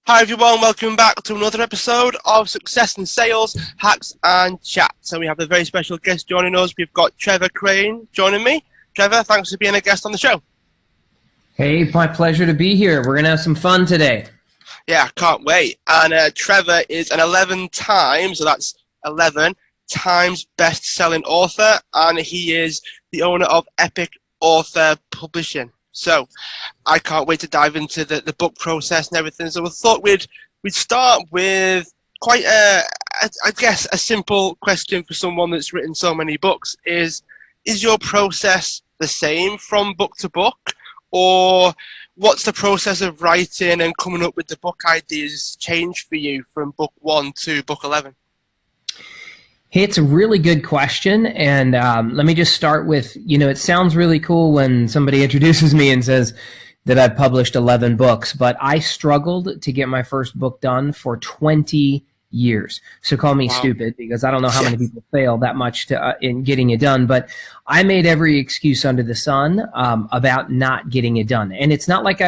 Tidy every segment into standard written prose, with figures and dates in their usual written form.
Hi everyone, welcome back to another episode of Success in Sales, Hacks and Chat. So we have a very special guest joining us. We've got Trevor Crane joining me. Trevor, thanks for being a guest on the show. Hey, my pleasure to be here. We're going to have some fun today. Yeah, can't wait. And Trevor is an 11 times, so that's 11 times best-selling author, and he is the owner of Epic Author Publishing. So I can't wait to dive into the book process and everything. So we thought we'd start with quite I guess a simple question for someone that's written so many books. Is your process the same from book to book, or what's the process of writing and coming up with the book ideas change for you from book 1 to book 11? Hey, it's a really good question, and let me just start with, it sounds really cool when somebody introduces me and says that I've published 11 books, but I struggled to get my first book done for 20 years. So call me stupid, because I don't know how many people fail that much in getting it done, but I made every excuse under the sun about not getting it done. And it's not like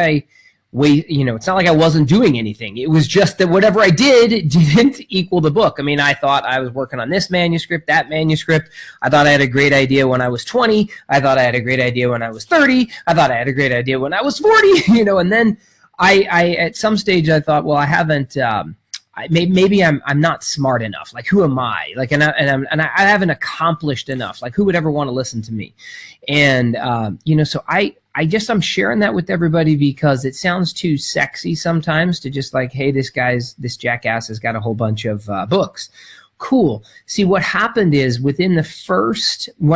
it's not like I wasn't doing anything. It was just that whatever I did didn't equal the book. I mean, I thought I was working on this manuscript, that manuscript. I thought I had a great idea when I was 20. I thought I had a great idea when I was 30. I thought I had a great idea when I was 40, and then I at some stage I thought, well, I haven't, maybe I'm not smart enough. Like, who am I? Like, and I haven't accomplished enough. Like, who would ever want to listen to me? And, so I'm sharing that with everybody because it sounds too sexy sometimes to just like, hey, this jackass has got a whole bunch of books. Cool. See, what happened is when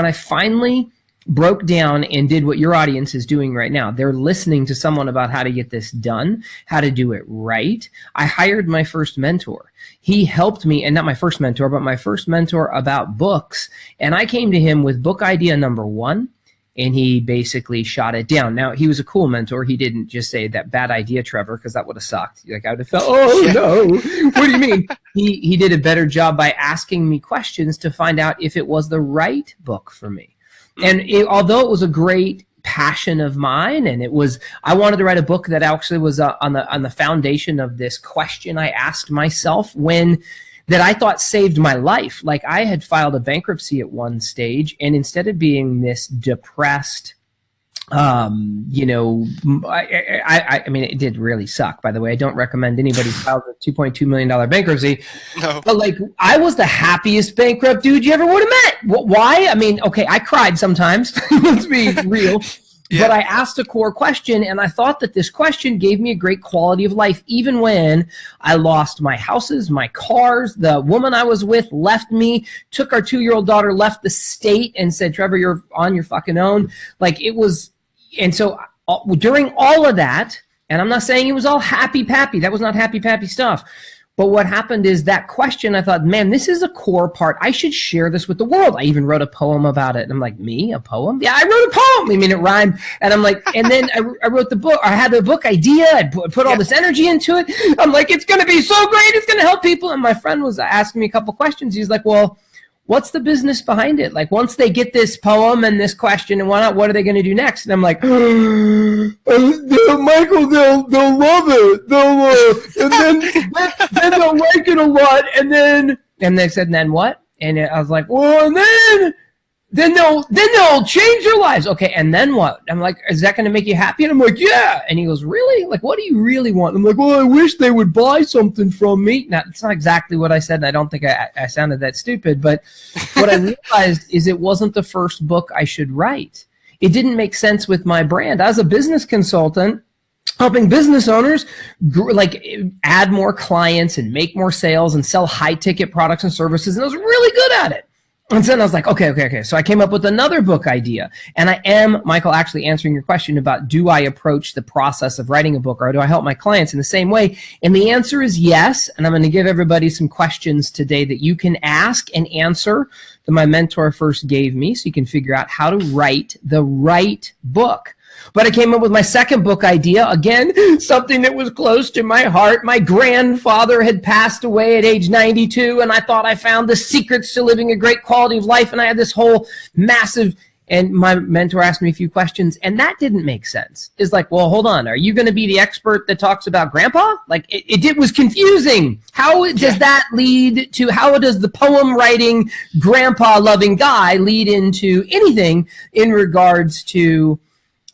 I finally broke down and did what your audience is doing right now, they're listening to someone about how to get this done, how to do it right. I hired my first mentor. He helped me, and not my first mentor, but my first mentor about books. And I came to him with book idea number 1. And he basically shot it down. Now, he was a cool mentor. He didn't just say that bad idea, Trevor, because that would have sucked. Like, I would have felt, no, what do you mean? He did a better job by asking me questions to find out if it was the right book for me. And although it was a great passion of mine, and I wanted to write a book that actually was on the foundation of this question I asked myself that I thought saved my life. Like, I had filed a bankruptcy at one stage, and instead of being this depressed, I mean, it did really suck, by the way. I don't recommend anybody file a $2.2 million bankruptcy. No. But, like, I was the happiest bankrupt dude you ever would have met. Why? I mean, okay, I cried sometimes. Let's be real. Yeah. But I asked a core question, and I thought that this question gave me a great quality of life, even when I lost my houses, my cars, the woman I was with left me, took our 2-year-old daughter, left the state, and said, Trevor, you're on your fucking own. Like, it was, and so during all of that, and I'm not saying it was all happy-pappy. That was not happy-pappy stuff. But what happened is that question, I thought, man, this is a core part. I should share this with the world. I even wrote a poem about it. And I'm like, me? A poem? Yeah, I wrote a poem. I mean, it rhymed. And I'm like, and then I wrote the book. I had the book idea. I put all this energy into it. I'm like, it's going to be so great. It's going to help people. And my friend was asking me a couple questions. He's like, well, what's the business behind it? Like, once they get this poem and this question and what are they going to do next? And I'm like, Michael, they'll love it. And then they'll like it a lot. And they said, and then what? And I was like, well, and then they'll change their lives. Okay, and then what? I'm like, is that going to make you happy? And I'm like, yeah. And he goes, really? Like, what do you really want? I'm like, well, I wish they would buy something from me. Now, it's not exactly what I said, and I don't think I sounded that stupid, but what I realized is it wasn't the first book I should write. It didn't make sense with my brand. I was a business consultant helping business owners add more clients and make more sales and sell high-ticket products and services, and I was really good at it. And then I was like, okay. So I came up with another book idea. And I am, Michael, actually answering your question about, do I approach the process of writing a book, or do I help my clients in the same way? And the answer is yes. And I'm going to give everybody some questions today that you can ask and answer that my mentor first gave me, so you can figure out how to write the right book. But I came up with my second book idea, again, something that was close to my heart. My grandfather had passed away at age 92, and I thought I found the secrets to living a great quality of life, and I had this whole massive And my mentor asked me a few questions, and that didn't make sense. It's like, well, hold on. Are you going to be the expert that talks about grandpa? Like, it was confusing. How does that lead to, how does the poem writing, grandpa loving guy lead into anything in regards to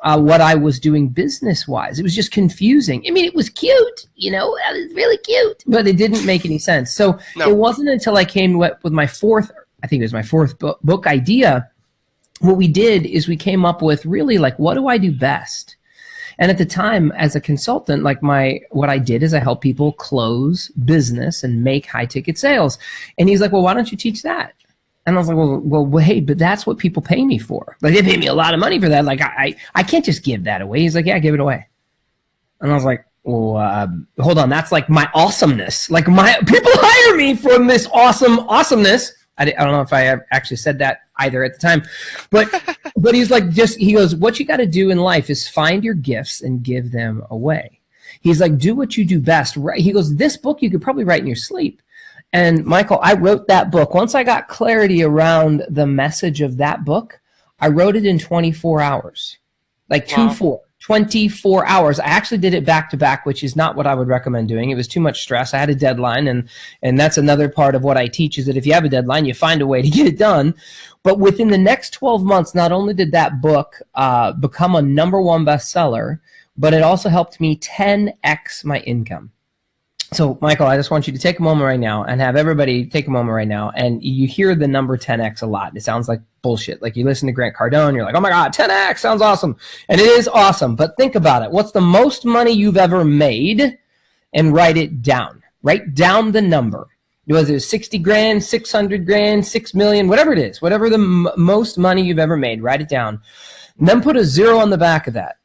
what I was doing business-wise? It was just confusing. I mean, it was cute, you know, it was really cute, but it didn't make any sense. So it wasn't until I came with my fourth, I think it was my fourth book idea. What we did is we came up with really like, what do I do best? And at the time, as a consultant, like what I did is I help people close business and make high ticket sales. And he's like, well, why don't you teach that? And I was like, well, hey, but that's what people pay me for. Like, they pay me a lot of money for that. Like, I can't just give that away. He's like, yeah, give it away. And I was like, well, hold on, that's like my awesomeness. Like, my people hire me from this awesomeness. I don't know if I actually said that either at the time, but he's like, he goes, what you got to do in life is find your gifts and give them away. He's like, do what you do best. Right? He goes, this book you could probably write in your sleep. And Michael, I wrote that book. Once I got clarity around the message of that book, I wrote it in 24 hours, like 24 hours. I actually did it back to back, which is not what I would recommend doing. It was too much stress. I had a deadline, and that's another part of what I teach is that if you have a deadline, you find a way to get it done. But within the next 12 months, not only did that book become a #1 bestseller, but it also helped me 10x my income. So, Michael, I just want you to take a moment right now and have everybody take a moment right now. And you hear the number 10x a lot. It sounds like bullshit. Like you listen to Grant Cardone, you're like, oh my God, 10x sounds awesome. And it is awesome. But think about it. What's the most money you've ever made? And write it down. Write down the number. Whether it's 60 grand, 600 grand, 6 million, whatever it is, whatever the most money you've ever made, write it down. And then put a 0 on the back of that.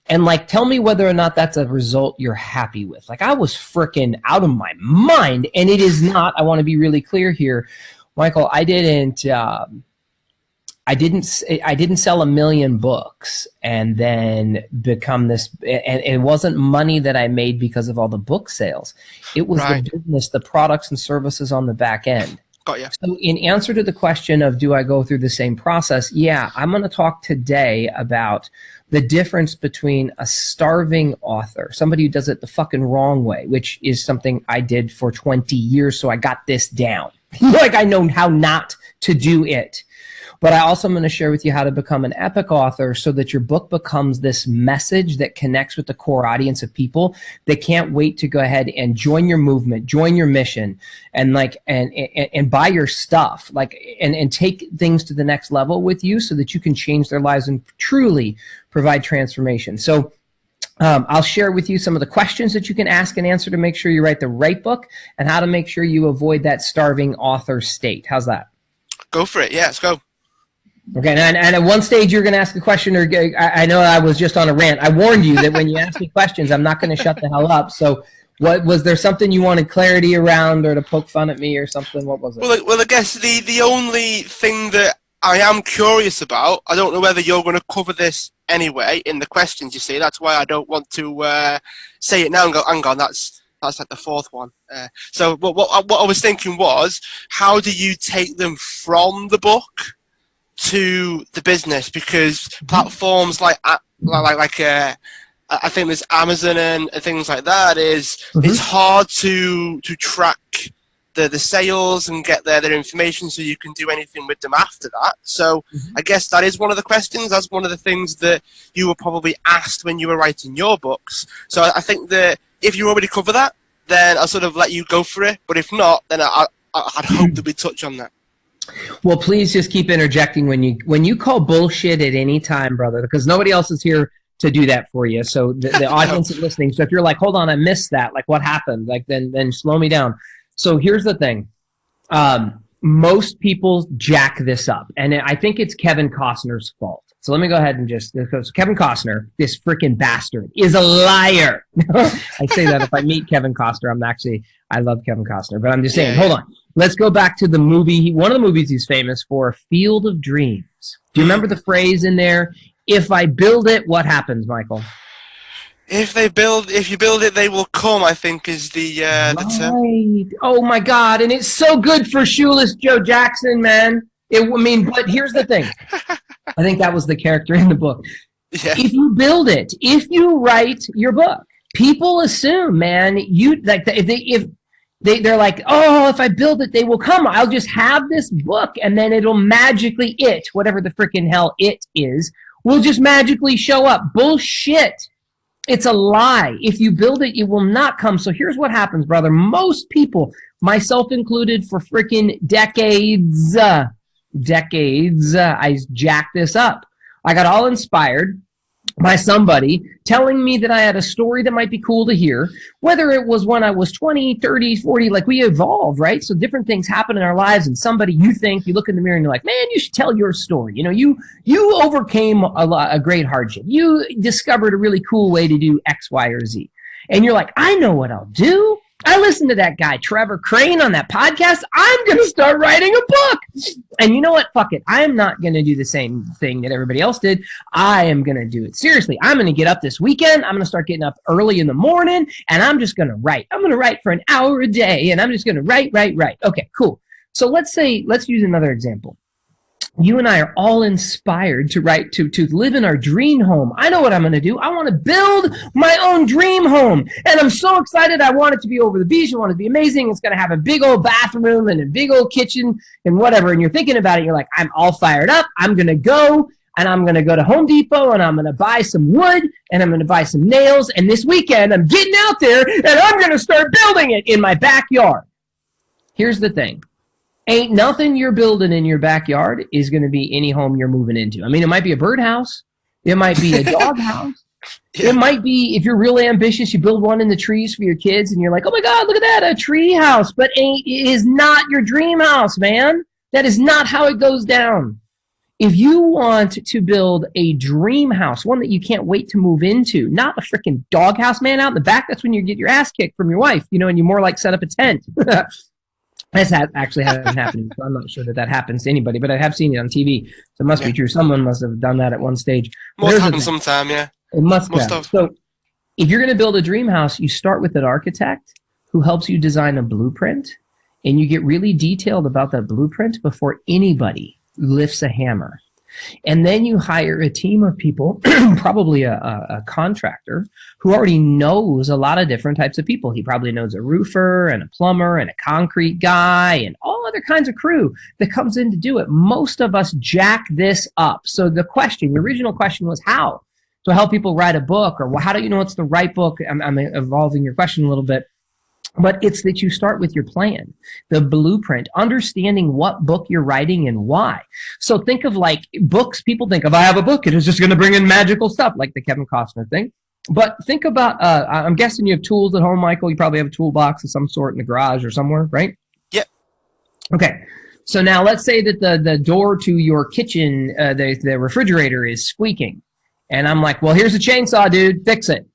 And like, tell me whether or not that's a result you're happy with. Like, I was freaking out of my mind, and it is not. I want to be really clear here, Michael. I didn't sell 1 million books and then become this. And it wasn't money that I made because of all the book sales. It was the business, the products and services on the back end. Got you. So in answer to the question of do I go through the same process, yeah, I'm going to talk today about the difference between a starving author, somebody who does it the fucking wrong way, which is something I did for 20 years, so I got this down. Like, I know how not to do it. But I also am going to share with you how to become an epic author so that your book becomes this message that connects with the core audience of people that can't wait to go ahead and join your movement, join your mission, and like and buy your stuff, like and take things to the next level with you so that you can change their lives and truly provide transformation. So I'll share with you some of the questions that you can ask and answer to make sure you write the right book and how to make sure you avoid that starving author state. How's that? Go for it. Yeah, let's go. Okay, and at one stage you're going to ask a question, or I know I was just on a rant. I warned you that when you ask me questions, I'm not going to shut the hell up. So what was there something you wanted clarity around or to poke fun at me or something? What was it? Well, I guess the only thing that I am curious about, I don't know whether you're going to cover this anyway in the questions, you see. That's why I don't want to say it now and go, hang on, that's like the fourth one. So what I was thinking was, how do you take them from the book to the business? Because platforms like I think there's Amazon and things like that it's hard to track the sales and get their information so you can do anything with them after that. So I guess that is one of the questions. That's one of the things that you were probably asked when you were writing your books. So I think that if you already cover that, then I'll sort of let you go for it. But if not, then I'd hope that we touch on that. Well, please just keep interjecting when you call bullshit at any time, brother, because nobody else is here to do that for you. So the audience is listening. So if you're like, hold on, I missed that. Like, what happened? Like, then slow me down. So here's the thing. Most people jack this up, and I think it's Kevin Costner's fault. So let me go ahead and because Kevin Costner, this freaking bastard, is a liar. I say that if I meet Kevin Costner, I love Kevin Costner, but I'm just saying, hold on. Let's go back to the movie. One of the movies he's famous for, Field of Dreams. Do you remember the phrase in there? If I build it, what happens, Michael? If you build it, they will come, I think is the term. Oh my God. And it's so good for shoeless Joe Jackson, man. But here's the thing. I think that was the character in the book. Yeah. If you build it, if you write your book, people assume, man, if they're like, oh, if I build it, they will come. I'll just have this book, and then it'll magically, whatever the freaking hell it is, will just magically show up. Bullshit. It's a lie. If you build it, it will not come. So here's what happens, brother. Most people, myself included, for freaking decades, I jacked this up. I got all inspired by somebody telling me that I had a story that might be cool to hear, whether it was when I was 20, 30, 40, like we evolve, right? So different things happen in our lives, and somebody you look in the mirror and you're like, man, you should tell your story. You know, you overcame a great hardship. You discovered a really cool way to do X, Y, or Z. And you're like, I know what I'll do. I listened to that guy, Trevor Crane, on that podcast. I'm going to start writing a book. And you know what? Fuck it. I'm not going to do the same thing that everybody else did. I am going to do it seriously. I'm going to get up this weekend. I'm going to start getting up early in the morning, and I'm just going to write. I'm going to write for an hour a day, and I'm just going to write. Okay, cool. So let's use another example. You and I are all inspired to write, to live in our dream home. I know what I'm going to do. I want to build my own dream home. And I'm so excited. I want it to be over the beach. I want it to be amazing. It's going to have a big old bathroom and a big old kitchen and whatever. And you're thinking about it. You're like, I'm all fired up. I'm going to go to Home Depot, and I'm going to buy some wood, and I'm going to buy some nails. And this weekend, I'm getting out there, and I'm going to start building it in my backyard. Here's the thing. Ain't nothing you're building in your backyard is going to be any home you're moving into. I mean, it might be a birdhouse. It might be a dog house. Yeah. It might be, if you're really ambitious, you build one in the trees for your kids, and you're like, oh my God, look at that, a tree house. But it is not your dream house, man. That is not how it goes down. If you want to build a dream house, one that you can't wait to move into, not a freaking dog house, man, out in the back, that's when you get your ass kicked from your wife, and you more like set up a tent. This actually hasn't happened, so I'm not sure that happens to anybody, but I have seen it on TV, so it must be true. Someone must have done that at one stage. Must happen sometime, yeah. It must have. So if you're going to build a dream house, you start with an architect who helps you design a blueprint, and you get really detailed about that blueprint before anybody lifts a hammer. And then you hire a team of people, probably a contractor, who already knows a lot of different types of people. He probably knows a roofer and a plumber and a concrete guy and all other kinds of crew that comes in to do it. Most of us jack this up. So the original question was how? To help people write a book, or how do you know it's the right book? I'm evolving your question a little bit. But it's that you start with your plan, the blueprint, understanding what book you're writing and why. So think of like books. People think if I have a book, it is just going to bring in magical stuff, like the Kevin Costner thing. But think about, I'm guessing you have tools at home, Michael. You probably have a toolbox of some sort in the garage or somewhere, right? Yep. Okay. So now let's say that the door to your kitchen, the refrigerator is squeaking. And I'm like, well, here's a chainsaw, dude. Fix it.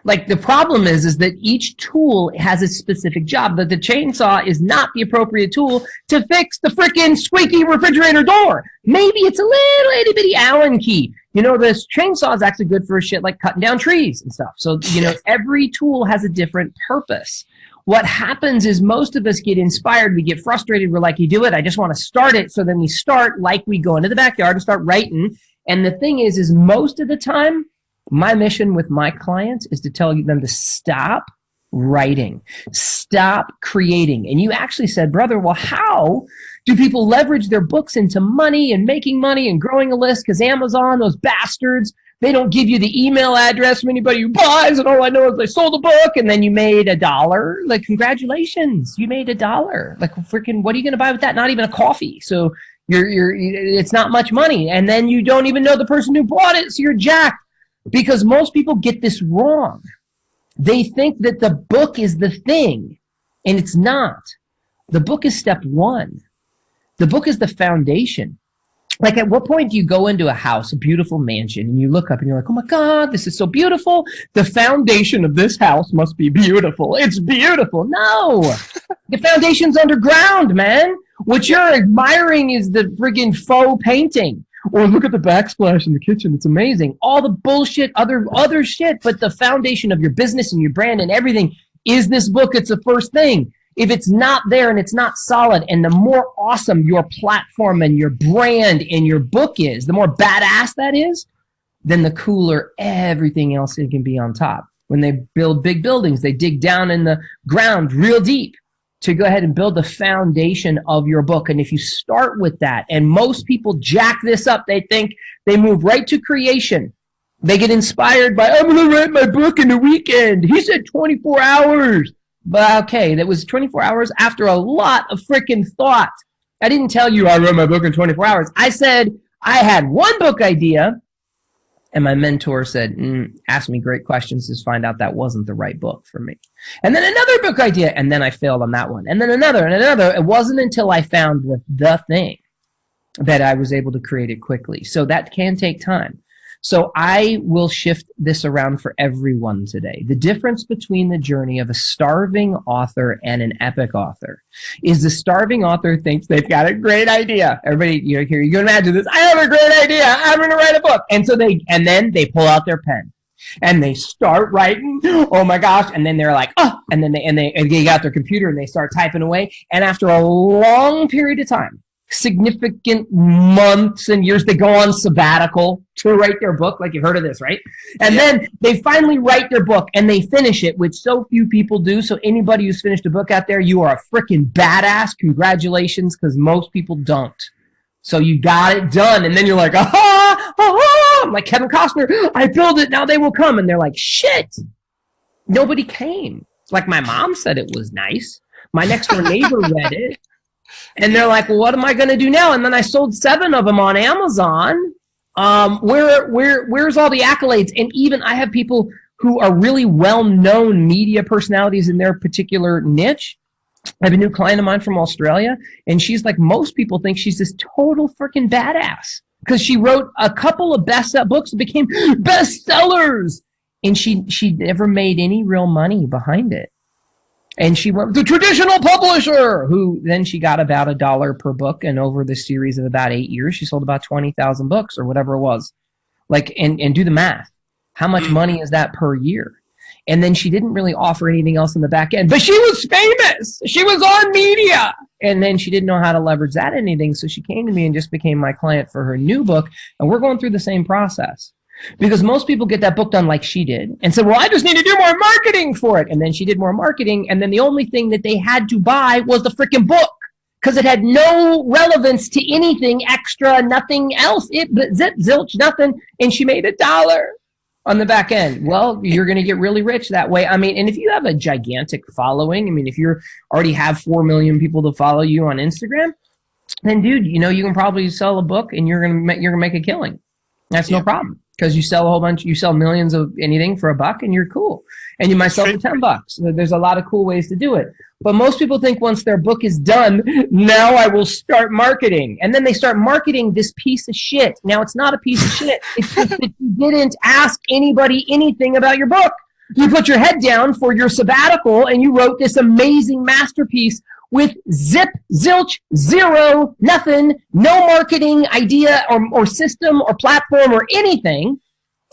Like, the problem is that each tool has a specific job. That the chainsaw is not the appropriate tool to fix the freaking squeaky refrigerator door. Maybe it's a little itty bitty Allen key. This chainsaw is actually good for shit like cutting down trees and stuff. So, every tool has a different purpose. What happens is most of us get inspired. We get frustrated. We're like, you do it. I just want to start it. So then we start, like we go into the backyard and start writing. And the thing is most of the time, my mission with my clients is to tell them to stop writing, stop creating. And you actually said, brother, well, how do people leverage their books into money and making money and growing a list? Because Amazon, those bastards, they don't give you the email address of anybody who buys, and all I know is they sold a book and then you made $1. Like, congratulations, you made $1. Like, freaking, what are you going to buy with that? Not even a coffee. So it's not much money. And then you don't even know the person who bought it, so you're jacked. Because most people get this wrong. They think that the book is the thing, and it's not. The book is step one. The book is the foundation. Like, at what point do you go into a house, a beautiful mansion, and you look up and you're like, oh my God, this is so beautiful. The foundation of this house must be beautiful. It's beautiful. No, the foundation's underground, man. What you're admiring is the friggin' faux painting. Or look at the backsplash in the kitchen. It's amazing. All the bullshit, other shit, but the foundation of your business and your brand and everything is this book. It's the first thing. if it's not there and it's not solid, and the more awesome your platform and your brand and your book is, the more badass that is, then the cooler everything else it can be on top. When they build big buildings, they dig down in the ground real deep to go ahead and build the foundation of your book. And if you start with that, and most people jack this up, they think they move right to creation. They get inspired by, I'm going to write my book in a weekend. He said 24 hours. But okay, that was 24 hours after a lot of freaking thought. I didn't tell you I wrote my book in 24 hours. I said I had one book idea, and my mentor said, ask me great questions to find out that wasn't the right book for me. And then another book idea, and then I failed on that one. And then another and another. It wasn't until I found the thing that I was able to create it quickly. So that can take time. So I will shift this around for everyone today. The difference between the journey of a starving author and an epic author is the starving author thinks they've got a great idea. Everybody, you can imagine this. I have a great idea. I'm going to write a book. And then they pull out their pen and they start writing. Oh my gosh. And then they're like, oh, and then they got their computer and they start typing away. And after a long period of time, significant months and years, they go on sabbatical to write their book, like you've heard of this, right? And then they finally write their book and they finish it, which so few people do. So anybody who's finished a book out there, you are a freaking badass. Congratulations, because most people don't. So you got it done, and then you're like, aha, aha. I'm like Kevin Costner, I built it, now they will come. And they're like, shit, nobody came. Like my mom said it was nice. My next door neighbor read it. And they're like, well, what am I going to do now? And then I sold 7 of them on Amazon. Where's all the accolades? And even I have people who are really well-known media personalities in their particular niche. I have a new client of mine from Australia, and she's like, most people think she's this total freaking badass because she wrote a couple of books that became bestsellers, and she never made any real money behind it. And she went with the traditional publisher, who then she got about $1 per book. And over the series of about 8 years, she sold about 20,000 books or whatever it was. Like, and do the math. How much money is that per year? And then she didn't really offer anything else in the back end, but she was famous. She was on media. And then she didn't know how to leverage that anything. So she came to me and just became my client for her new book. And we're going through the same process. Because most people get that book done like she did and said, well, I just need to do more marketing for it. And then she did more marketing. And then the only thing that they had to buy was the freaking book because it had no relevance to anything extra, nothing else. Zilch, nothing. And she made $1 on the back end. Well, you're going to get really rich that way. I mean, and if you have a gigantic following, I mean, if you already have 4 million people to follow you on Instagram, then dude, you can probably sell a book and you're going to make a killing. That's no problem. Because you sell a whole bunch, you sell millions of anything for $1 and you're cool. And you might sell for $10. There's a lot of cool ways to do it. But most people think once their book is done, now I will start marketing. And then they start marketing this piece of shit. Now it's not a piece of shit. It's just that you didn't ask anybody anything about your book. You put your head down for your sabbatical and you wrote this amazing masterpiece with zilch, zero, nothing, no marketing idea or system or platform or anything.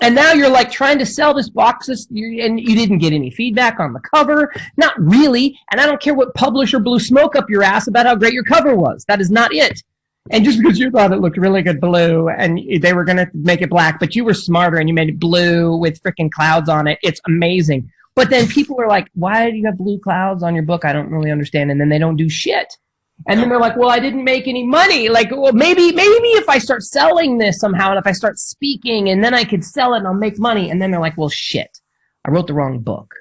And now you're like trying to sell this box and you didn't get any feedback on the cover. Not really. And I don't care what publisher blew smoke up your ass about how great your cover was. That is not it. And just because you thought it looked really good blue and they were going to make it black, but you were smarter and you made it blue with freaking clouds on it. It's amazing. But then people are like, why do you have blue clouds on your book? I don't really understand. And then they don't do shit. And then they're like, well, I didn't make any money. Like, well, maybe if I start selling this somehow and if I start speaking and then I could sell it and I'll make money. And then they're like, well, shit, I wrote the wrong book.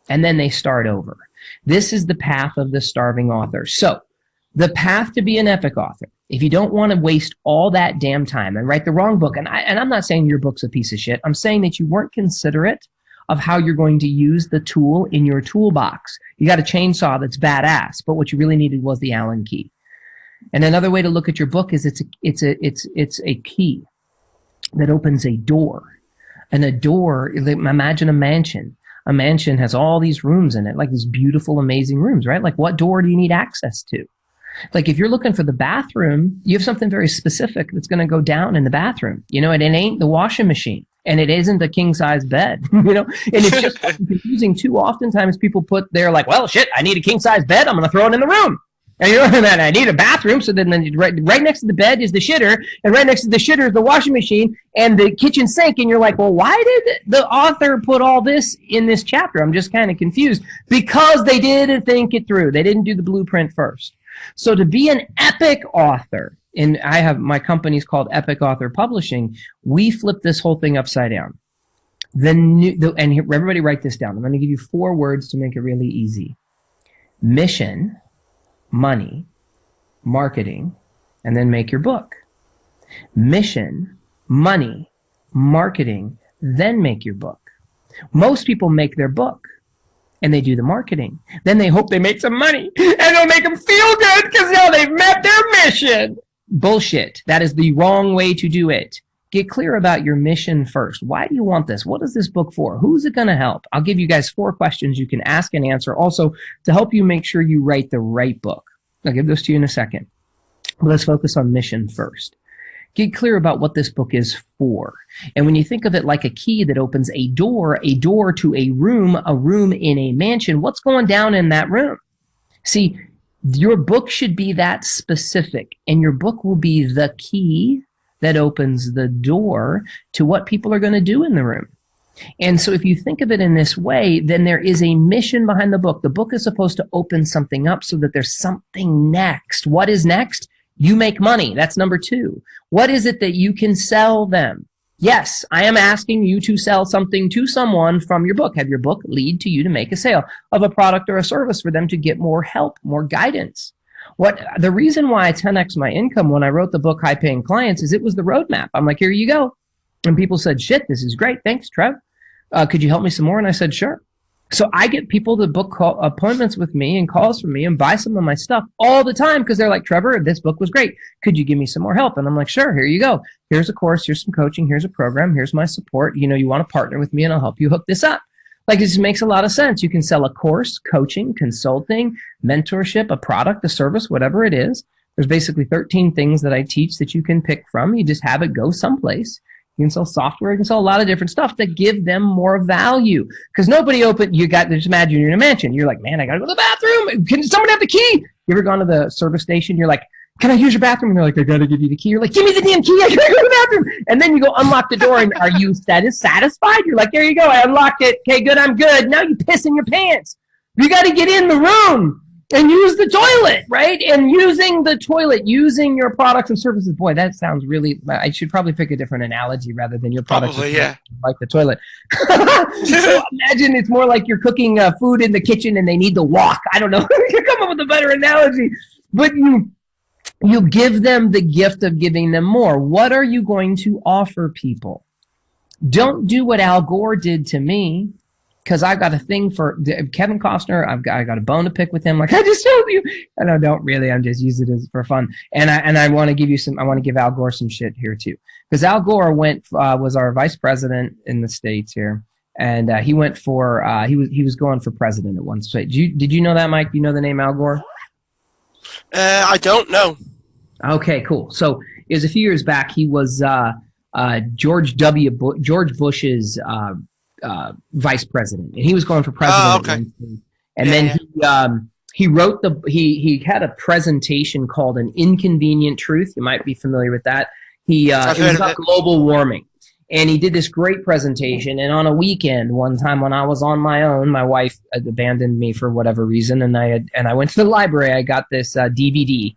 And then they start over. This is the path of the starving author. So the path to be an epic author, if you don't want to waste all that damn time and write the wrong book, and I'm not saying your book's a piece of shit. I'm saying that you weren't considerate of how you're going to use the tool in your toolbox. You got a chainsaw that's badass, but what you really needed was the Allen key. And another way to look at your book is it's a key that opens a door. And a door, imagine a mansion. A mansion has all these rooms in it, like these beautiful, amazing rooms, right? Like what door do you need access to? Like if you're looking for the bathroom, you have something very specific that's going to go down in the bathroom. It ain't the washing machine. and it isn't a king-size bed, you know? And it's just confusing too. Oftentimes people put there like, well, shit, I need a king-size bed. I'm going to throw it in the room. And you know, and I need a bathroom, so then right next to the bed is the shitter, and right next to the shitter is the washing machine and the kitchen sink, and you're like, well, why did the author put all this in this chapter? I'm just kind of confused. Because they didn't think it through. They didn't do the blueprint first. So to be an epic author, and my company's called Epic Author Publishing, we flip this whole thing upside down. And everybody write this down. I'm going to give you 4 words to make it really easy. Mission, money, marketing, and then make your book. Mission, money, marketing, then make your book. Most people make their book and they do the marketing. Then they hope they make some money and it'll make them feel good because now they've met their mission. Bullshit. That is the wrong way to do it. Get clear about your mission first. Why do you want this? What is this book for? Who's it going to help? I'll give you guys 4 questions you can ask and answer also to help you make sure you write the right book. I'll give those to you in a second. But let's focus on mission first. Get clear about what this book is for. And when you think of it like a key that opens a door to a room in a mansion, what's going down in that room? See, your book should be that specific, and your book will be the key that opens the door to what people are going to do in the room. And so if you think of it in this way, then there is a mission behind the book. The book is supposed to open something up so that there's something next. What is next? You make money. That's number 2. What is it that you can sell them? Yes, I am asking you to sell something to someone from your book. Have your book lead to you to make a sale of a product or a service for them to get more help, more guidance. The reason why I 10x my income when I wrote the book High Paying Clients is it was the roadmap. I'm like, here you go. And people said, shit, this is great. Thanks, Trev. Could you help me some more? And I said, sure. So I get people to book appointments with me and calls from me and buy some of my stuff all the time because they're like, Trevor, this book was great. Could you give me some more help? And I'm like, sure, here you go. Here's a course, here's some coaching, here's a program, here's my support. You know, you want to partner with me and I'll help you hook this up. Like, it just makes a lot of sense. You can sell a course, coaching, consulting, mentorship, a product, a service, whatever it is. There's basically 13 things that I teach that you can pick from. You just have it go someplace. You can sell software. You can sell a lot of different stuff that give them more value. Because nobody just imagine you're in a mansion. You're like, man, I got to go to the bathroom. Can someone have the key? You ever gone to the service station? You're like, can I use your bathroom? And they're like, I got to give you the key. You're like, give me the damn key. I got to go to the bathroom. And then you go unlock the door. And are you satisfied? You're like, there you go. I unlocked it. Okay, good. I'm good. Now you piss in your pants. You got to get in the room and use the toilet, right? And using the toilet, using your products and services. Boy, that sounds really, I should probably pick a different analogy rather than your products. Probably, yeah. Like the toilet. So imagine it's more like you're cooking food in the kitchen and they need to walk. I don't know. You come up with a better analogy. But you give them the gift of giving them more. What are you going to offer people? Don't do what Al Gore did to me. Because I've got a thing for Kevin Costner. I got a bone to pick with him. Like I just told you, and I don't really. I'm just using it for fun. And I want to give you some. I want to give Al Gore some shit here too. Because Al Gore was our vice president in the States here, and he went for he was going for president at one stage. Did you know that, Mike? Do you know the name Al Gore? I don't know. Okay, cool. So it was a few years back. He was George Bush's vice president, and he was going for president. Oh, okay. And then he wrote he had a presentation called An Inconvenient Truth. You might be familiar with that. It was about global warming. And he did this great presentation. And on a weekend, one time when I was on my own, my wife had abandoned me for whatever reason, and I went to the library. I got this DVD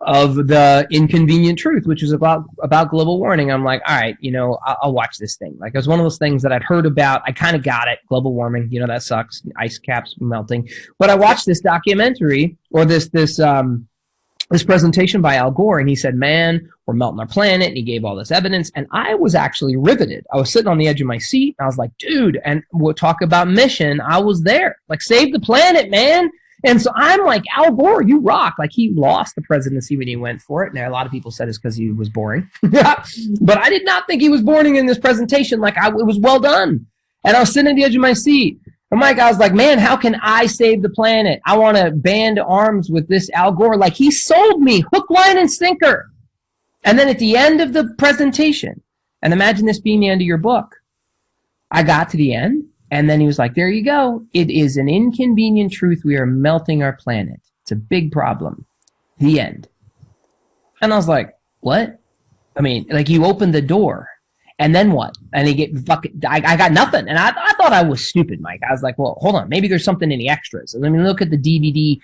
of The Inconvenient Truth, which was about global warming. I'm like, all right, I'll watch this thing. Like, it was one of those things that I'd heard about. I kind of got it. Global warming, that sucks. Ice caps melting. But I watched this documentary or this presentation by Al Gore, and he said, man, we're melting our planet, and he gave all this evidence, and I was actually riveted. I was sitting on the edge of my seat, and I was like, dude, and we'll talk about mission. I was there. Like, save the planet, man. And so I'm like, Al Gore, you rock. Like, he lost the presidency when he went for it. Now, a lot of people said it's because he was boring. But I did not think he was boring in this presentation. Like, it was well done. And I was sitting at the edge of my seat. And Mike, I was like, man, how can I save the planet? I want to band arms with this Al Gore. Like, he sold me hook, line, and sinker. And then at the end of the presentation, and imagine this being the end of your book, I got to the end, and then he was like, there you go. It is an inconvenient truth. We are melting our planet. It's a big problem. The end. And I was like, what? I mean, like, you opened the door, and then what? And I got nothing. And I thought I was stupid, Mike. I was like, well, hold on. Maybe there's something in the extras. And let me look at the DVD,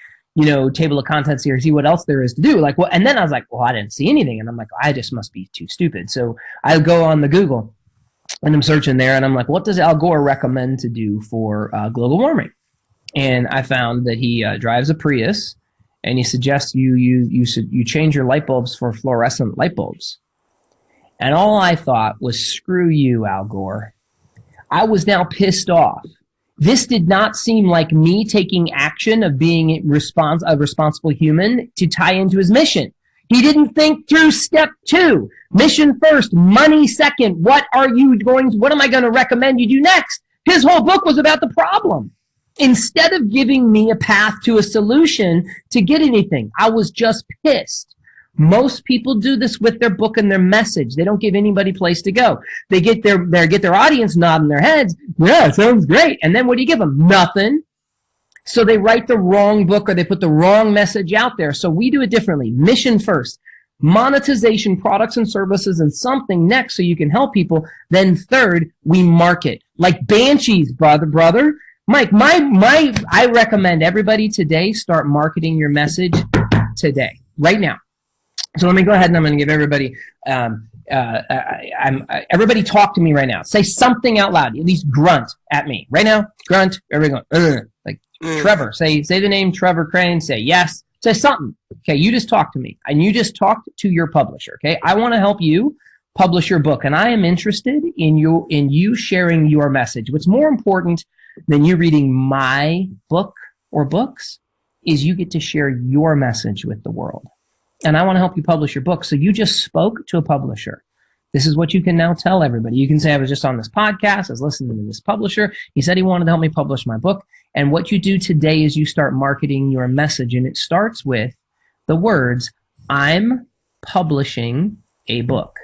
table of contents here, see what else there is to do. Like, well, and then I was like, well, I didn't see anything. And I'm like, I just must be too stupid. So I go on the Google, and I'm searching there, and I'm like, what does Al Gore recommend to do for global warming? And I found that he drives a Prius, and he suggests you change your light bulbs for fluorescent light bulbs. And all I thought was, screw you, Al Gore. I was now pissed off. This did not seem like me taking action of being a responsible human to tie into his mission. He didn't think through step 2. Mission first, money second. What am I going to recommend you do next? His whole book was about the problem. Instead of giving me a path to a solution to get anything, I was just pissed. Most people do this with their book and their message. They don't give anybody place to go. They get their audience nodding their heads. Yeah, sounds great. And then what do you give them? Nothing. So they write the wrong book, or they put the wrong message out there. So we do it differently. Mission first. Monetization, products and services, and something next so you can help people. Then third, we market. Like banshees, brother. Mike, I recommend everybody today start marketing your message today, right now. So let me go ahead, and I'm going to give everybody, everybody talk to me right now. Say something out loud. At least grunt at me. Right now, grunt. Everybody going, like Trevor. Say the name Trevor Crane. Say yes. Say something. Okay, you just talk to me. And you just talk to your publisher, okay? I want to help you publish your book, and I am interested in you sharing your message. What's more important than you reading my book or books is you get to share your message with the world. And I want to help you publish your book. So you just spoke to a publisher. This is what you can now tell everybody. You can say, I was just on this podcast. I was listening to this publisher. He said he wanted to help me publish my book. And what you do today is you start marketing your message. And it starts with the words, I'm publishing a book.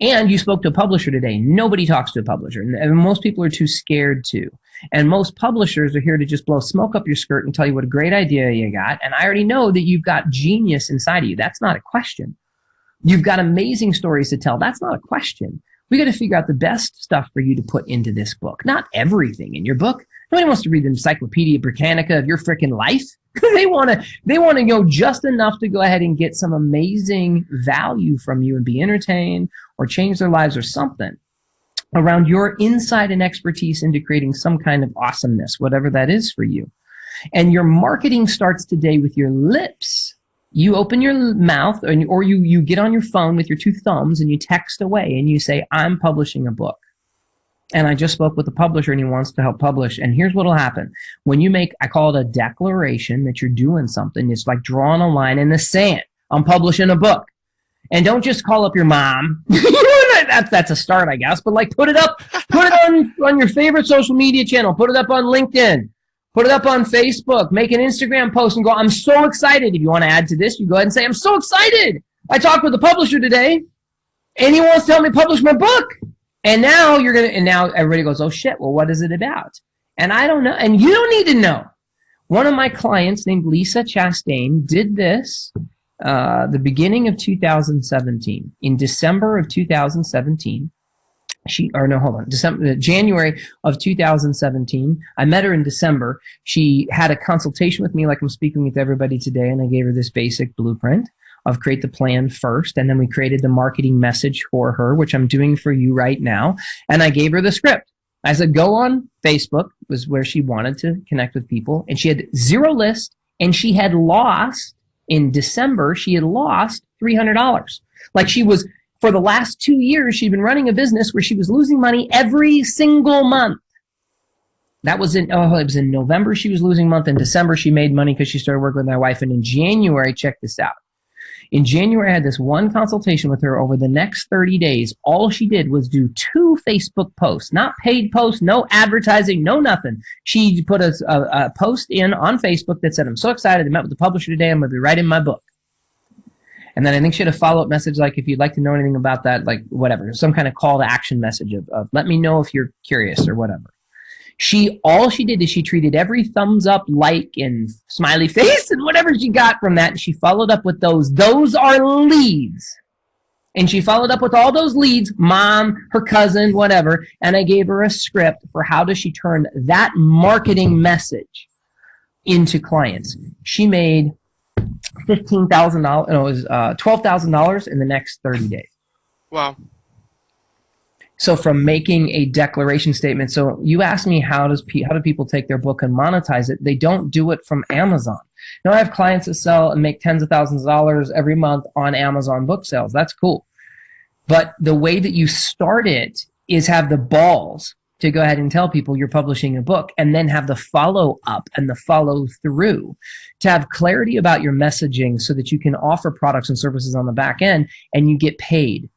And you spoke to a publisher today. Nobody talks to a publisher. And most people are too scared to. And most publishers are here to just blow smoke up your skirt and tell you what a great idea you got. And I already know that you've got genius inside of you. That's not a question. You've got amazing stories to tell. That's not a question. We got to figure out the best stuff for you to put into this book. Not everything in your book. Nobody wants to read the Encyclopedia Britannica of your freaking life. They want to know just enough to go ahead and get some amazing value from you and be entertained or change their lives or something around your insight and expertise into creating some kind of awesomeness, whatever that is for you. And your marketing starts today with your lips. You open your mouth, or you get on your phone with your 2 thumbs and you text away and you say, I'm publishing a book. And I just spoke with the publisher and he wants to help publish. And here's what will happen. When you make, I call it a declaration that you're doing something. It's like drawing a line in the sand. I'm publishing a book. And don't just call up your mom. That's a start, I guess. But like, put it on your favorite social media channel. Put it up on LinkedIn. Put it up on Facebook. Make an Instagram post and go, I'm so excited. If you want to add to this, you go ahead and say, I'm so excited. I talked with the publisher today, and he wants to help me publish my book. And now now everybody goes, oh shit, well, what is it about? And I don't know. And you don't need to know. One of my clients named Lisa Chastain did this the beginning of 2017. In December of 2017, January of 2017. I met her in December. She had a consultation with me like I'm speaking with everybody today, and I gave her this basic blueprint of create the plan first, and then we created the marketing message for her, which I'm doing for you right now, and I gave her the script. I said, go on Facebook, was where she wanted to connect with people, and she had 0 list, and she had lost, in December, she had lost $300. Like she was, for the last 2 years, she'd been running a business where she was losing money every single month. That was it was in November she was losing month. In December, she made money because she started working with my wife. And in January, check this out. In January, I had this one consultation with her over the next 30 days. All she did was do 2 Facebook posts, not paid posts, no advertising, no nothing. She put a post in on Facebook that said, I'm so excited. I met with the publisher today. I'm going to be writing my book. And then I think she had a follow-up message like, if you'd like to know anything about that, like whatever, some kind of call to action message of let me know if you're curious or whatever. All she did is she treated every thumbs up, like, and smiley face and whatever she got from that. And she followed up with those. Those are leads. And she followed up with all those leads, mom, her cousin, whatever. And I gave her a script for how does she turn that marketing message into clients. She made $15,000. No, it was $12,000 in the next 30 days. Wow. So from making a declaration statement, so you asked me how do people take their book and monetize it? They don't do it from Amazon. Now I have clients that sell and make tens of thousands of dollars every month on Amazon book sales. That's cool. But the way that you start it is have the balls to go ahead and tell people you're publishing a book, and then have the follow up and the follow through to have clarity about your messaging so that you can offer products and services on the back end and you get paid.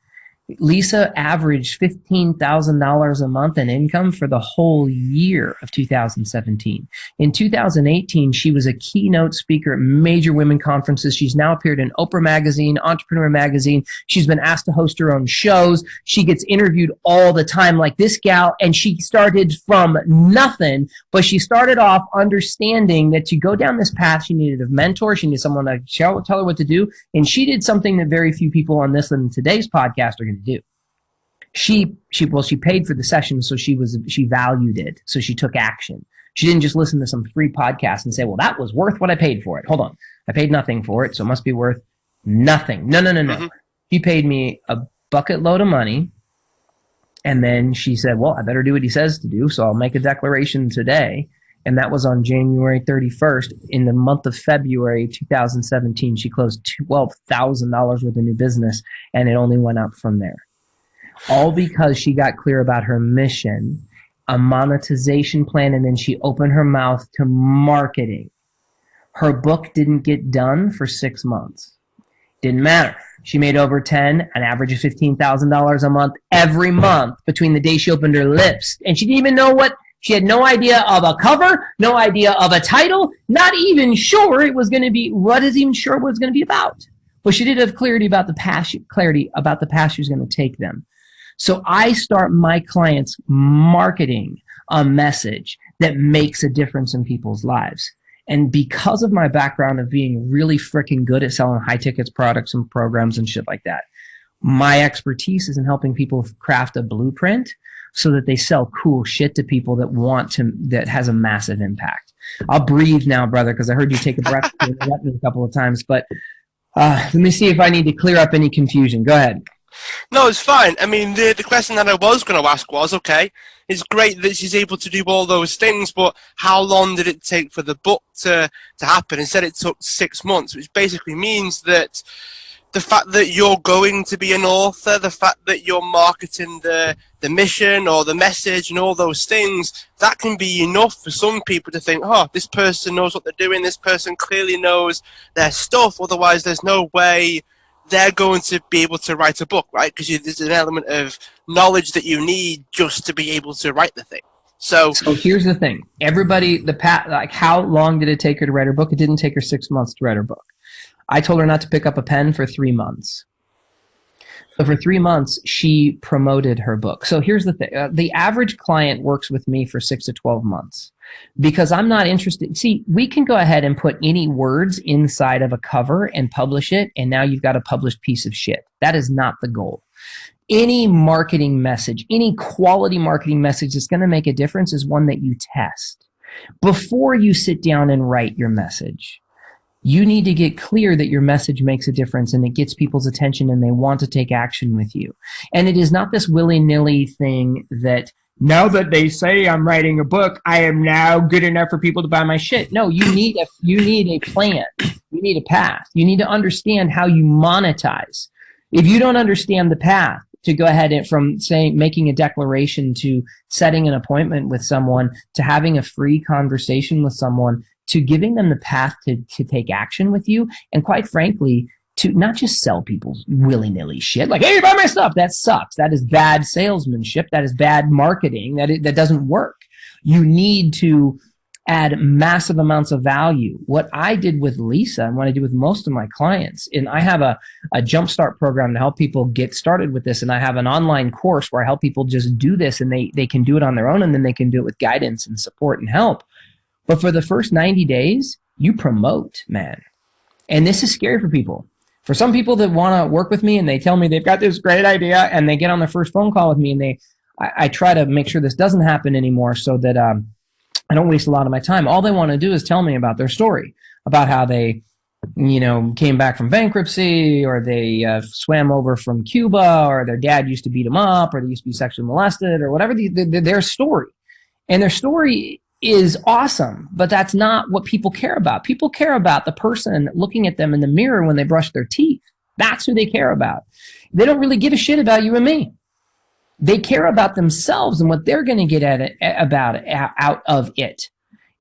Lisa averaged $15,000 a month in income for the whole year of 2017. In 2018, she was a keynote speaker at major women conferences. She's now appeared in Oprah Magazine, Entrepreneur Magazine. She's been asked to host her own shows. She gets interviewed all the time like this gal, and she started from nothing, but she started off understanding that to go down this path, she needed a mentor. She needed someone to tell her what to do, and she did something that very few people on this and today's podcast are going to do. She paid for the session, so she valued it, so she took action. She didn't just listen to some free podcast and say, well, that was worth what I paid for it. Hold on, I paid nothing for it, so it must be worth nothing. No. Mm-hmm. She paid me a bucket load of money, and then she said, well, I better do what he says to do, so I'll make a declaration today. And that was on January 31st. In the month of February 2017, she closed $12,000 worth of new business, and it only went up from there. All because she got clear about her mission, a monetization plan, and then she opened her mouth to marketing. Her book didn't get done for 6 months. Didn't matter. She made over 10, an average of $15,000 a month every month between the day she opened her lips. And she didn't even know she had no idea of a cover, no idea of a title, not even sure it was going to be, what is even sure what it's going to be about. But she did have clarity about the path she was going to take them. So I start my clients marketing a message that makes a difference in people's lives. And because of my background of being really freaking good at selling high tickets products and programs and shit like that, my expertise is in helping people craft a blueprint so that they sell cool shit to people that has a massive impact. I'll breathe now, brother, because I heard you take a breath a couple of times, but let me see if I need to clear up any confusion. Go ahead. No, it's fine. I mean, the question that I was going to ask was, okay, it's great that she's able to do all those things, but how long did it take for the book to happen? Instead, it took 6 months, which basically means that the fact that you're going to be an author, the fact that you're marketing the mission or the message and all those things, that can be enough for some people to think, oh, this person knows what they're doing, this person clearly knows their stuff, otherwise there's no way they're going to be able to write a book, right? Because there's an element of knowledge that you need just to be able to write the thing. So here's the thing. Everybody, how long did it take her to write her book? It didn't take her 6 months to write her book. I told her not to pick up a pen for 3 months. So for 3 months, she promoted her book. So here's the thing. The average client works with me for 6 to 12 months because I'm not interested. See, we can go ahead and put any words inside of a cover and publish it, and now you've got a published piece of shit. That is not the goal. Any marketing message, any quality marketing message that's going to make a difference is one that you test. Before you sit down and write your message, you need to get clear that your message makes a difference and it gets people's attention and they want to take action with you. And it is not this willy-nilly thing that now that they say I'm writing a book, I am now good enough for people to buy my shit. No, you need a plan. You need a path. You need to understand how you monetize. If you don't understand the path to go ahead and from saying making a declaration to setting an appointment with someone to having a free conversation with someone to giving them the path to take action with you, and quite frankly, to not just sell people willy-nilly shit, like, hey, buy my stuff. That sucks. That is bad salesmanship. That is bad marketing. That doesn't work. You need to add massive amounts of value. What I did with Lisa and what I do with most of my clients, and I have a jumpstart program to help people get started with this, and I have an online course where I help people just do this, and they can do it on their own, and then they can do it with guidance and support and help. But for the first 90 days, you promote, man. And this is scary for people. For some people that want to work with me and they tell me they've got this great idea and they get on their first phone call with me, and I try to make sure this doesn't happen anymore so that I don't waste a lot of my time. All they want to do is tell me about their story, about how they, came back from bankruptcy, or they swam over from Cuba, or their dad used to beat them up, or they used to be sexually molested, or whatever their story. And their story is awesome, but that's not what people care about. People care about the person looking at them in the mirror when they brush their teeth. That's who they care about. They don't really give a shit about you and me. They care about themselves and what they're going to get out of it.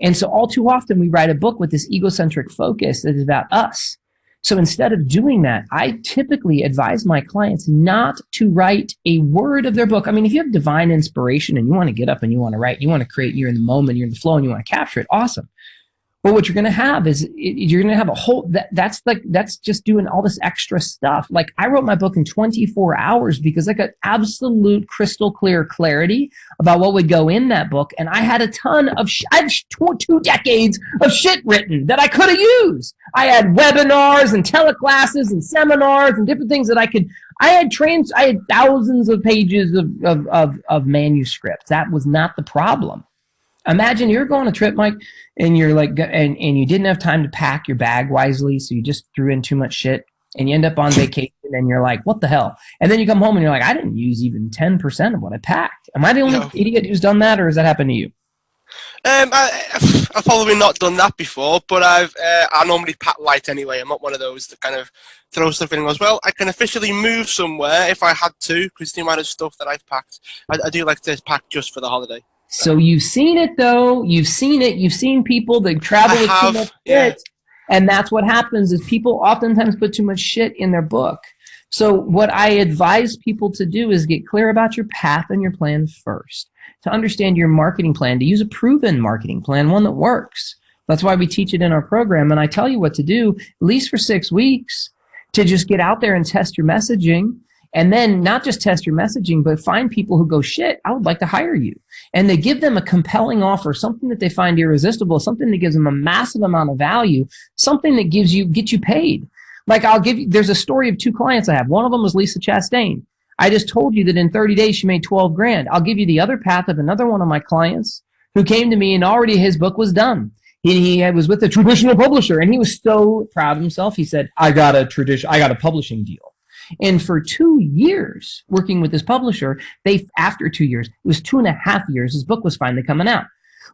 And so all too often we write a book with this egocentric focus that is about us. So instead of doing that, I typically advise my clients not to write a word of their book. I mean, if you have divine inspiration and you want to get up and you want to write, you want to create, you're in the moment, you're in the flow, and you want to capture it, awesome. But what you're going to have is you're going to have a whole, that's just doing all this extra stuff. Like, I wrote my book in 24 hours because I got absolute crystal clear clarity about what would go in that book. And I had a ton of, I had 2 decades of shit written that I could have used. I had webinars and teleclasses and seminars and different things that I had thousands of pages of manuscripts. That was not the problem. Imagine you're going on a trip, Mike, and you're like, and you didn't have time to pack your bag wisely, so you just threw in too much shit, and you end up on vacation, and you're like, what the hell? And then you come home and you're like, I didn't use even 10% of what I packed. Am I the only idiot who's done that, or has that happened to you? I've probably not done that before, but I normally pack light anyway. I'm not one of those that kind of throw stuff in and goes, well, I can officially move somewhere if I had to, because the amount of stuff that I've packed. I do like to pack just for the holiday. So you've seen it, though. You've seen it. You've seen people that travel with too much shit. And that's what happens is people oftentimes put too much shit in their book. So what I advise people to do is get clear about your path and your plan first. To understand your marketing plan, to use a proven marketing plan, one that works. That's why we teach it in our program. And I tell you what to do, at least for 6 weeks, to just get out there and test your messaging. And then not just test your messaging, but find people who go, shit, I would like to hire you. And they give them a compelling offer, something that they find irresistible, something that gives them a massive amount of value, something that gets you paid. Like, there's a story of 2 clients I have. One of them was Lisa Chastain. I just told you that in 30 days she made 12 grand. I'll give you the other path of another one of my clients who came to me and already his book was done. He was with a traditional publisher and he was so proud of himself. He said, I got a publishing deal. And for 2 years working with this publisher, after 2 years, it was 2.5 years, his book was finally coming out.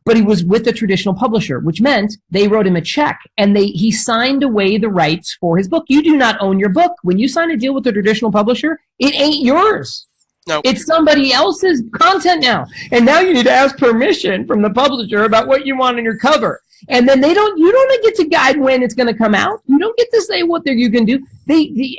But he was with a traditional publisher, which meant they wrote him a check and he signed away the rights for his book. You do not own your book. When you sign a deal with a traditional publisher, it ain't yours. No. It's somebody else's content now. And now you need to ask permission from the publisher about what you want on your cover. And then you don't get to guide when it's going to come out. You don't get to say what you can do.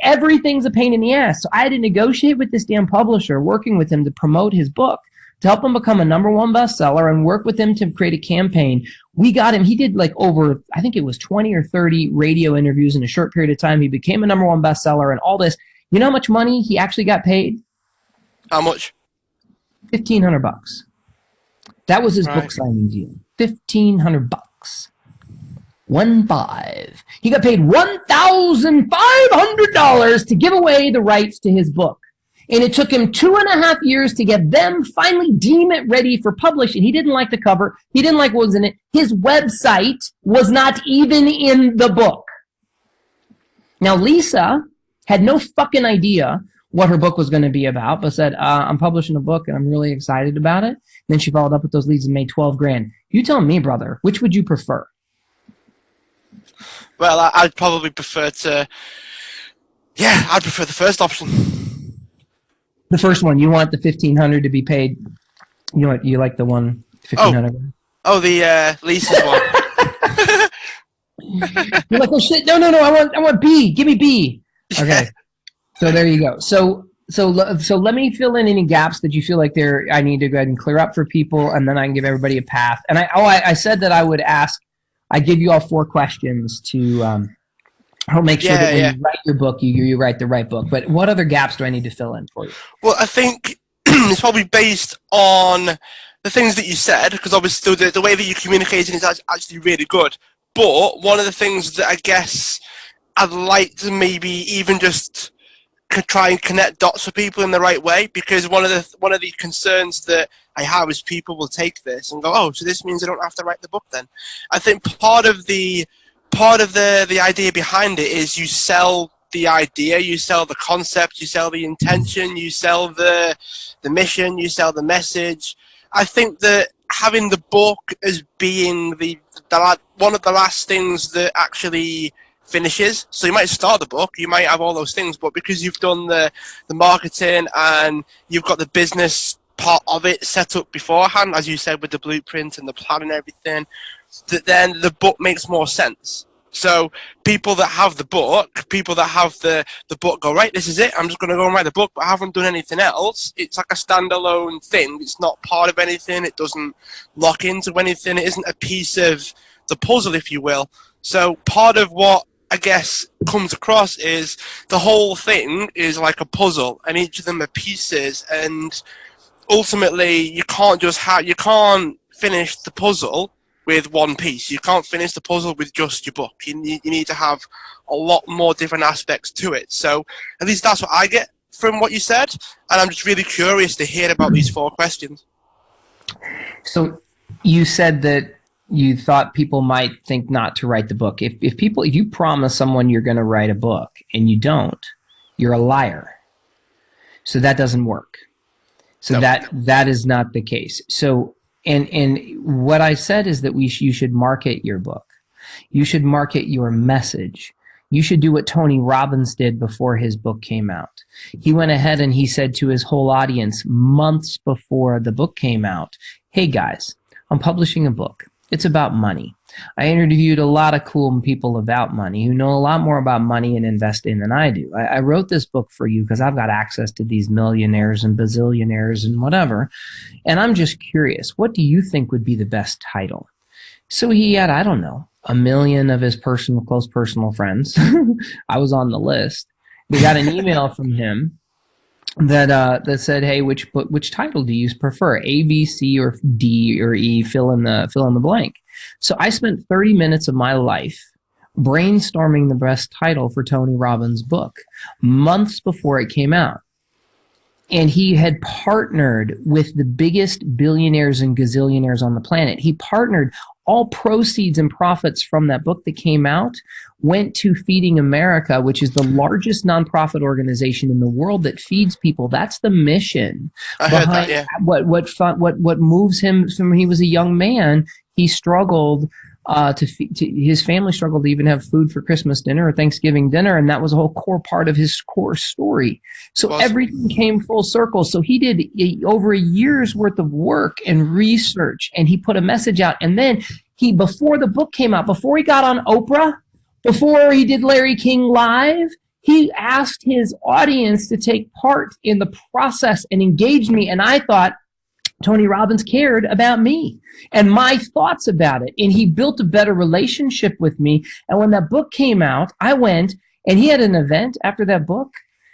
Everything's a pain in the ass. So I had to negotiate with this damn publisher, working with him to promote his book, to help him become a #1 bestseller and work with him to create a campaign. We got him. He did like over, I think it was 20 or 30 radio interviews in a short period of time. He became a #1 bestseller and all this. You know how much money he actually got paid? How much? $1,500. That was his book signing deal. $1,500. 15. He got paid $1,500 to give away the rights to his book. And it took him 2.5 years to get them finally deem it ready for publishing. He didn't like the cover. He didn't like what was in it. His website was not even in the book. Now, Lisa had no fucking idea what her book was going to be about, but said, I'm publishing a book and I'm really excited about it. And then she followed up with those leads and made 12 grand. You tell me, brother, which would you prefer? Well, I'd probably prefer I'd prefer the first option. The first one, you want the $1,500 to be paid. You like the one $1,500. Oh, the Lisa's one. You're like, oh shit, no, I want B. Give me B. Okay. So there you go. So So let me fill in any gaps that you feel like I need to go ahead and clear up for people, and then I can give everybody a path. And I said that I would ask. I give you all 4 questions to I'll make sure that when you write your book, you write the right book. But what other gaps do I need to fill in for you? Well, I think it's probably based on the things that you said, because obviously the way that you're communicating is actually really good. But one of the things that I guess I'd like to maybe even just try and connect dots for people in the right way, because one of the concerns that I have is people will take this and go, oh, so this means I don't have to write the book then. I think part of the idea behind it is you sell the idea, you sell the concept, you sell the intention, you sell the mission, you sell the message. I think that having the book as being one of the last things that actually finishes. So you might start the book, you might have all those things, but because you've done the marketing and you've got the business part of it set up beforehand, as you said, with the blueprint and the plan and everything, that then the book makes more sense. So people that have the book, people that have the book go, right, this is it, I'm just going to go and write the book, but I haven't done anything else. It's like a standalone thing. It's not part of anything. It doesn't lock into anything. It isn't a piece of the puzzle, if you will. So part of what I guess comes across is the whole thing is like a puzzle, and each of them are pieces, and ultimately you can't finish the puzzle with one piece. You can't finish the puzzle with just your book. You need to have a lot more different aspects to it. So at least that's what I get from what you said, and I'm just really curious to hear about these 4 questions. So you said that you thought people might think not to write the book. If you promise someone you're going to write a book and you don't, you're a liar. So that doesn't work. So that is not the case. So and what I said is that you should market your book. You should market your message. You should do what Tony Robbins did before his book came out. He went ahead and he said to his whole audience months before the book came out, hey guys, I'm publishing a book. It's about money. I interviewed a lot of cool people about money who know a lot more about money and investing than I do. I wrote this book for you because I've got access to these millionaires and bazillionaires and whatever. And I'm just curious, what do you think would be the best title? So he had, I don't know, 1 million of his close personal friends. I was on the list. We got an email from him that said, hey, which title do you prefer? A, B, C, or D, or E, fill in the blank. So I spent 30 minutes of my life brainstorming the best title for Tony Robbins' book months before it came out. And he had partnered with the biggest billionaires and gazillionaires on the planet. He partnered. All proceeds and profits from that book that came out went to Feeding America, which is the largest nonprofit organization in the world that feeds people. That's the mission behind what moves him from when he was a young man. He struggled his family struggled to even have food for Christmas dinner or Thanksgiving dinner, and that was a whole core part of his core story. So everything came full circle. So he did over a year's worth of work and research, and he put a message out. And then before the book came out, before he got on Oprah, before he did Larry King Live, he asked his audience to take part in the process and engage me. And I thought, Tony Robbins cared about me and my thoughts about it. And he built a better relationship with me. And when that book came out, I went and he had an event after that book.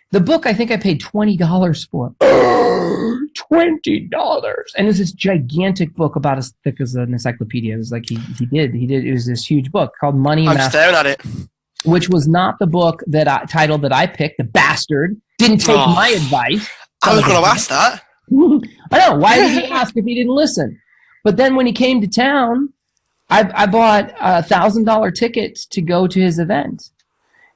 The book, I think I paid $20 for. $20. And it's this gigantic book about as thick as an encyclopedia. It was like he did. It was this huge book called Money I'm Master, staring at it. Which was not the book title that I picked. The bastard didn't take my advice. I was going to ask that. I know. Why did he ask if he didn't listen? But then when he came to town, I bought $1,000 tickets to go to his event.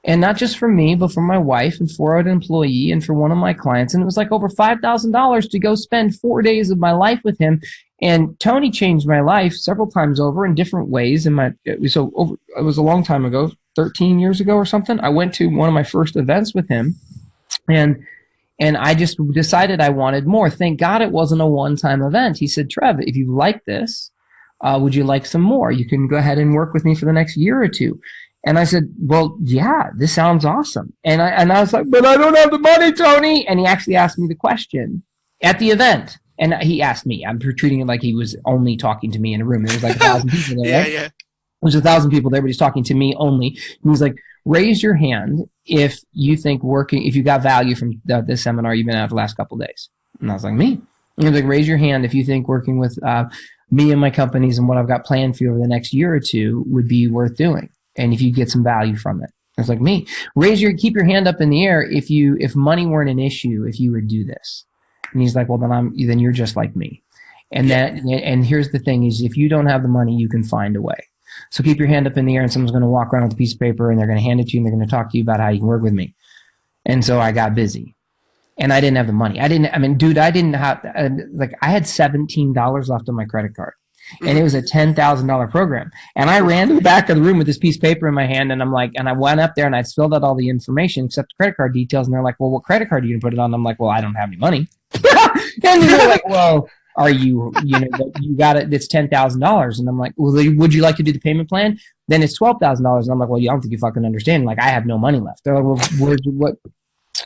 And not just for me, but for my wife and for an employee and for one of my clients. And it was like over $5,000 to go spend 4 days of my life with him. And Tony changed my life several times over in different ways. It was a long time ago, 13 years ago or something. I went to one of my first events with him. And I just decided I wanted more. Thank God it wasn't a one-time event. He said, Trev, if you like this, would you like some more? You can go ahead and work with me for the next year or two. And I said, well, yeah, this sounds awesome. And I was like, but I don't have the money, Tony. And he actually asked me the question at the event. And he asked me, I'm treating it like he was only talking to me in a room. There was like 1,000 people there. Yeah, right? yeah. There's 1,000 people there, but he's talking to me only. He was like, raise your hand if you think if you got value from this seminar you've been at the last couple of days. And I was like, me? And he was like, raise your hand if you think working with me and my companies and what I've got planned for you over the next year or two would be worth doing. And if you get some value from it. I was like, me. Keep your hand up in the air if money weren't an issue, if you would do this. And he's like, well, then you're just like me. And here's the thing is if you don't have the money, you can find a way. So keep your hand up in the air and someone's going to walk around with a piece of paper and they're going to hand it to you and they're going to talk to you about how you can work with me. And so I got busy and I didn't have the money. I didn't have, I had $17 left on my credit card. And it was a $10,000 program. And I ran to the back of the room with this piece of paper in my hand. And and I went up there and I filled out all the information except the credit card details. And they're like, well, what credit card are you going to put it on? I'm like, well, I don't have any money. And they're like, well, you got it. It's $10,000. And I'm like, well, would you like to do the payment plan? Then it's $12,000. And I'm like, well, I don't think you fucking understand. Like, I have no money left. They're like, well,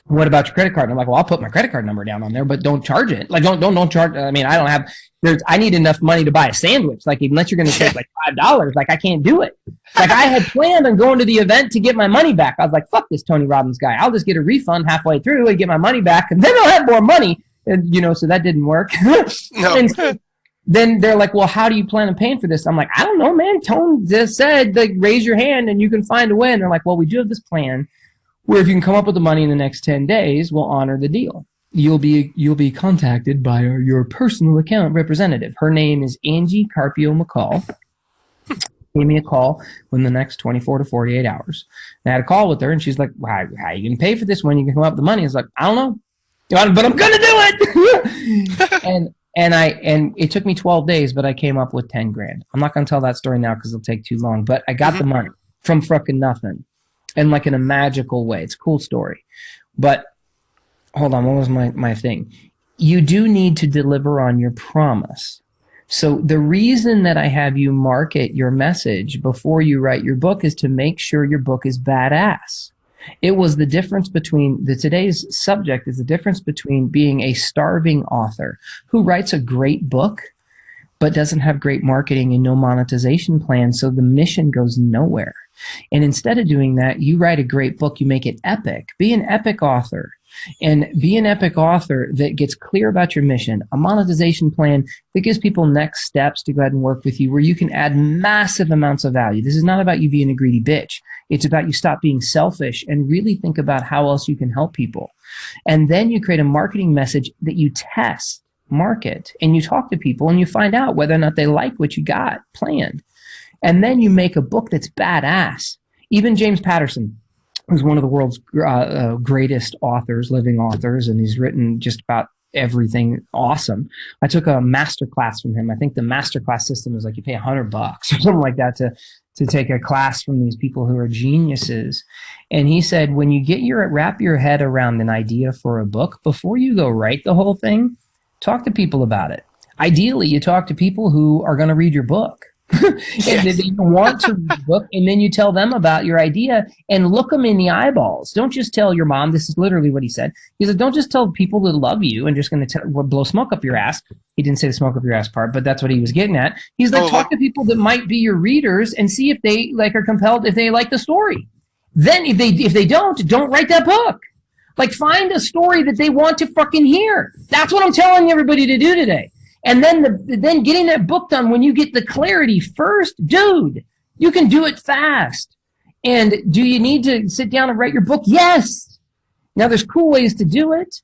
what about your credit card? And I'm like, well, I'll put my credit card number down on there, but don't charge it. Like, don't charge. I mean, I need enough money to buy a sandwich. Like, unless you're going to take like $5, like I can't do it. Like I had planned on going to the event to get my money back. I was like, fuck this Tony Robbins guy. I'll just get a refund halfway through and get my money back. And then I'll have more money. And, so that didn't work. No. And so then they're like, well, how do you plan on paying for this? I'm like, I don't know, man. Tone just said, like, raise your hand and you can find a way. And they're like, well, we do have this plan where if you can come up with the money in the next 10 days, we'll honor the deal. You'll be contacted by your personal account representative. Her name is Angie Carpio McCall. Gave me a call within the next 24 to 48 hours. And I had a call with her, and she's like, well, how are you going to pay for this when you can come up with the money? I was like, I don't know, but I'm going to do it. and it took me 12 days, but I came up with 10 grand. I'm not going to tell that story now because it'll take too long, but I got the money from frickin' nothing. And like in a magical way. It's a cool story. But hold on, what was my thing? You do need to deliver on your promise. So the reason that I have you market your message before you write your book is to make sure your book is badass. It was the difference between today's subject is the difference between being a starving author who writes a great book but doesn't have great marketing and no monetization plan, so the mission goes nowhere. And instead of doing that, you write a great book, you make it epic. Be an epic author. And be an epic author that gets clear about your mission, a monetization plan that gives people next steps to go ahead and work with you where you can add massive amounts of value. This is not about you being a greedy bitch. It's about you stop being selfish and really think about how else you can help people. And then you create a marketing message that you test, market, and you talk to people and you find out whether or not they like what you got planned. And then you make a book that's badass. Even James Patterson, who's one of the world's greatest authors, living authors, and he's written just about everything awesome. I took a master class from him. I think the master class system is like you pay $100 or something like that to take a class from these people who are geniuses. And he said, when you wrap your head around an idea for a book, before you go write the whole thing, talk to people about it. Ideally, you talk to people who are going to read your book. And they want to read the book, and then you tell them about your idea and look them in the eyeballs. Don't just tell your mom. This is literally what he said. He said, don't just tell people that love you and just going to blow smoke up your ass. He didn't say the smoke up your ass part, but that's what he was getting at. He's like, talk to people that might be your readers and see if they are compelled, if they like the story. Then if they don't write that book. Like, find a story that they want to fucking hear. That's what I'm telling everybody to do today. And then getting that book done when you get the clarity first, dude, you can do it fast. And do you need to sit down and write your book? Yes. Now, there's cool ways to do it.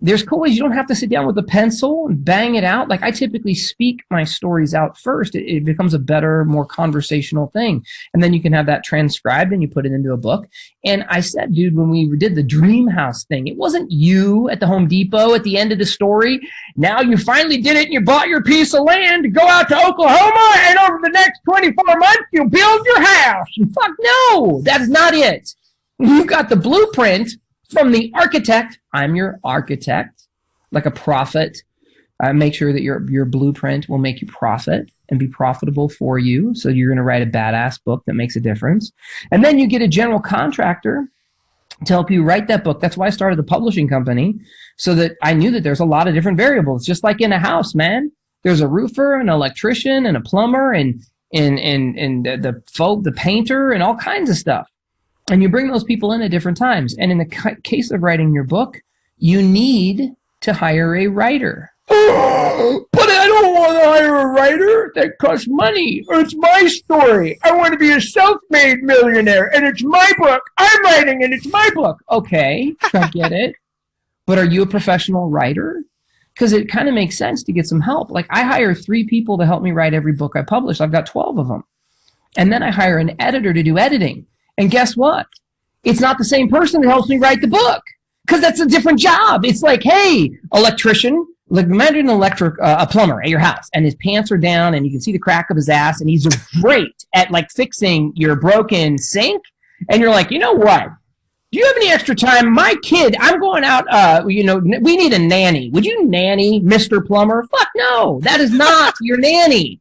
There's cool ways you don't have to sit down with a pencil and bang it out. Like, I typically speak my stories out first. It becomes a better, more conversational thing. And then you can have that transcribed and you put it into a book. And I said, dude, when we did the dream house thing, it wasn't you at the Home Depot at the end of the story. Now you finally did it and you bought your piece of land to go out to Oklahoma, and over the next 24 months, you'll build your house. And fuck no, that's not it. You got the blueprint from the architect. I'm your architect, like a prophet. Make sure that your blueprint will make you profit. and be profitable for you. So you're going to write a badass book that makes a difference. And then you get a general contractor to help you write that book. That's why I started the publishing company, so that I knew that there's a lot of different variables, just like in a house, man. There's a roofer, an electrician, and a plumber, and the painter, and all kinds of stuff. And you bring those people in at different times. And in the case of writing your book, you need to hire a writer. Oh, but I don't want to hire a writer. That costs money. It's my story. I want to be a self-made millionaire, and it's my book. I'm writing, and it's my book. Okay, I get it. But are you a professional writer? Because it kind of makes sense to get some help. Like, I hire 3 people to help me write every book I publish. I've got 12 of them. And then I hire an editor to do editing. And guess what? It's not the same person that helps me write the book, because that's a different job. It's like, hey, electrician, like imagine a plumber at your house, and his pants are down and you can see the crack of his ass, and he's great at like fixing your broken sink. And you're like, you know what? Do you have any extra time? My kid, I'm going out, we need a nanny. Would you nanny Mr. Plumber? Fuck no, that is not your nanny.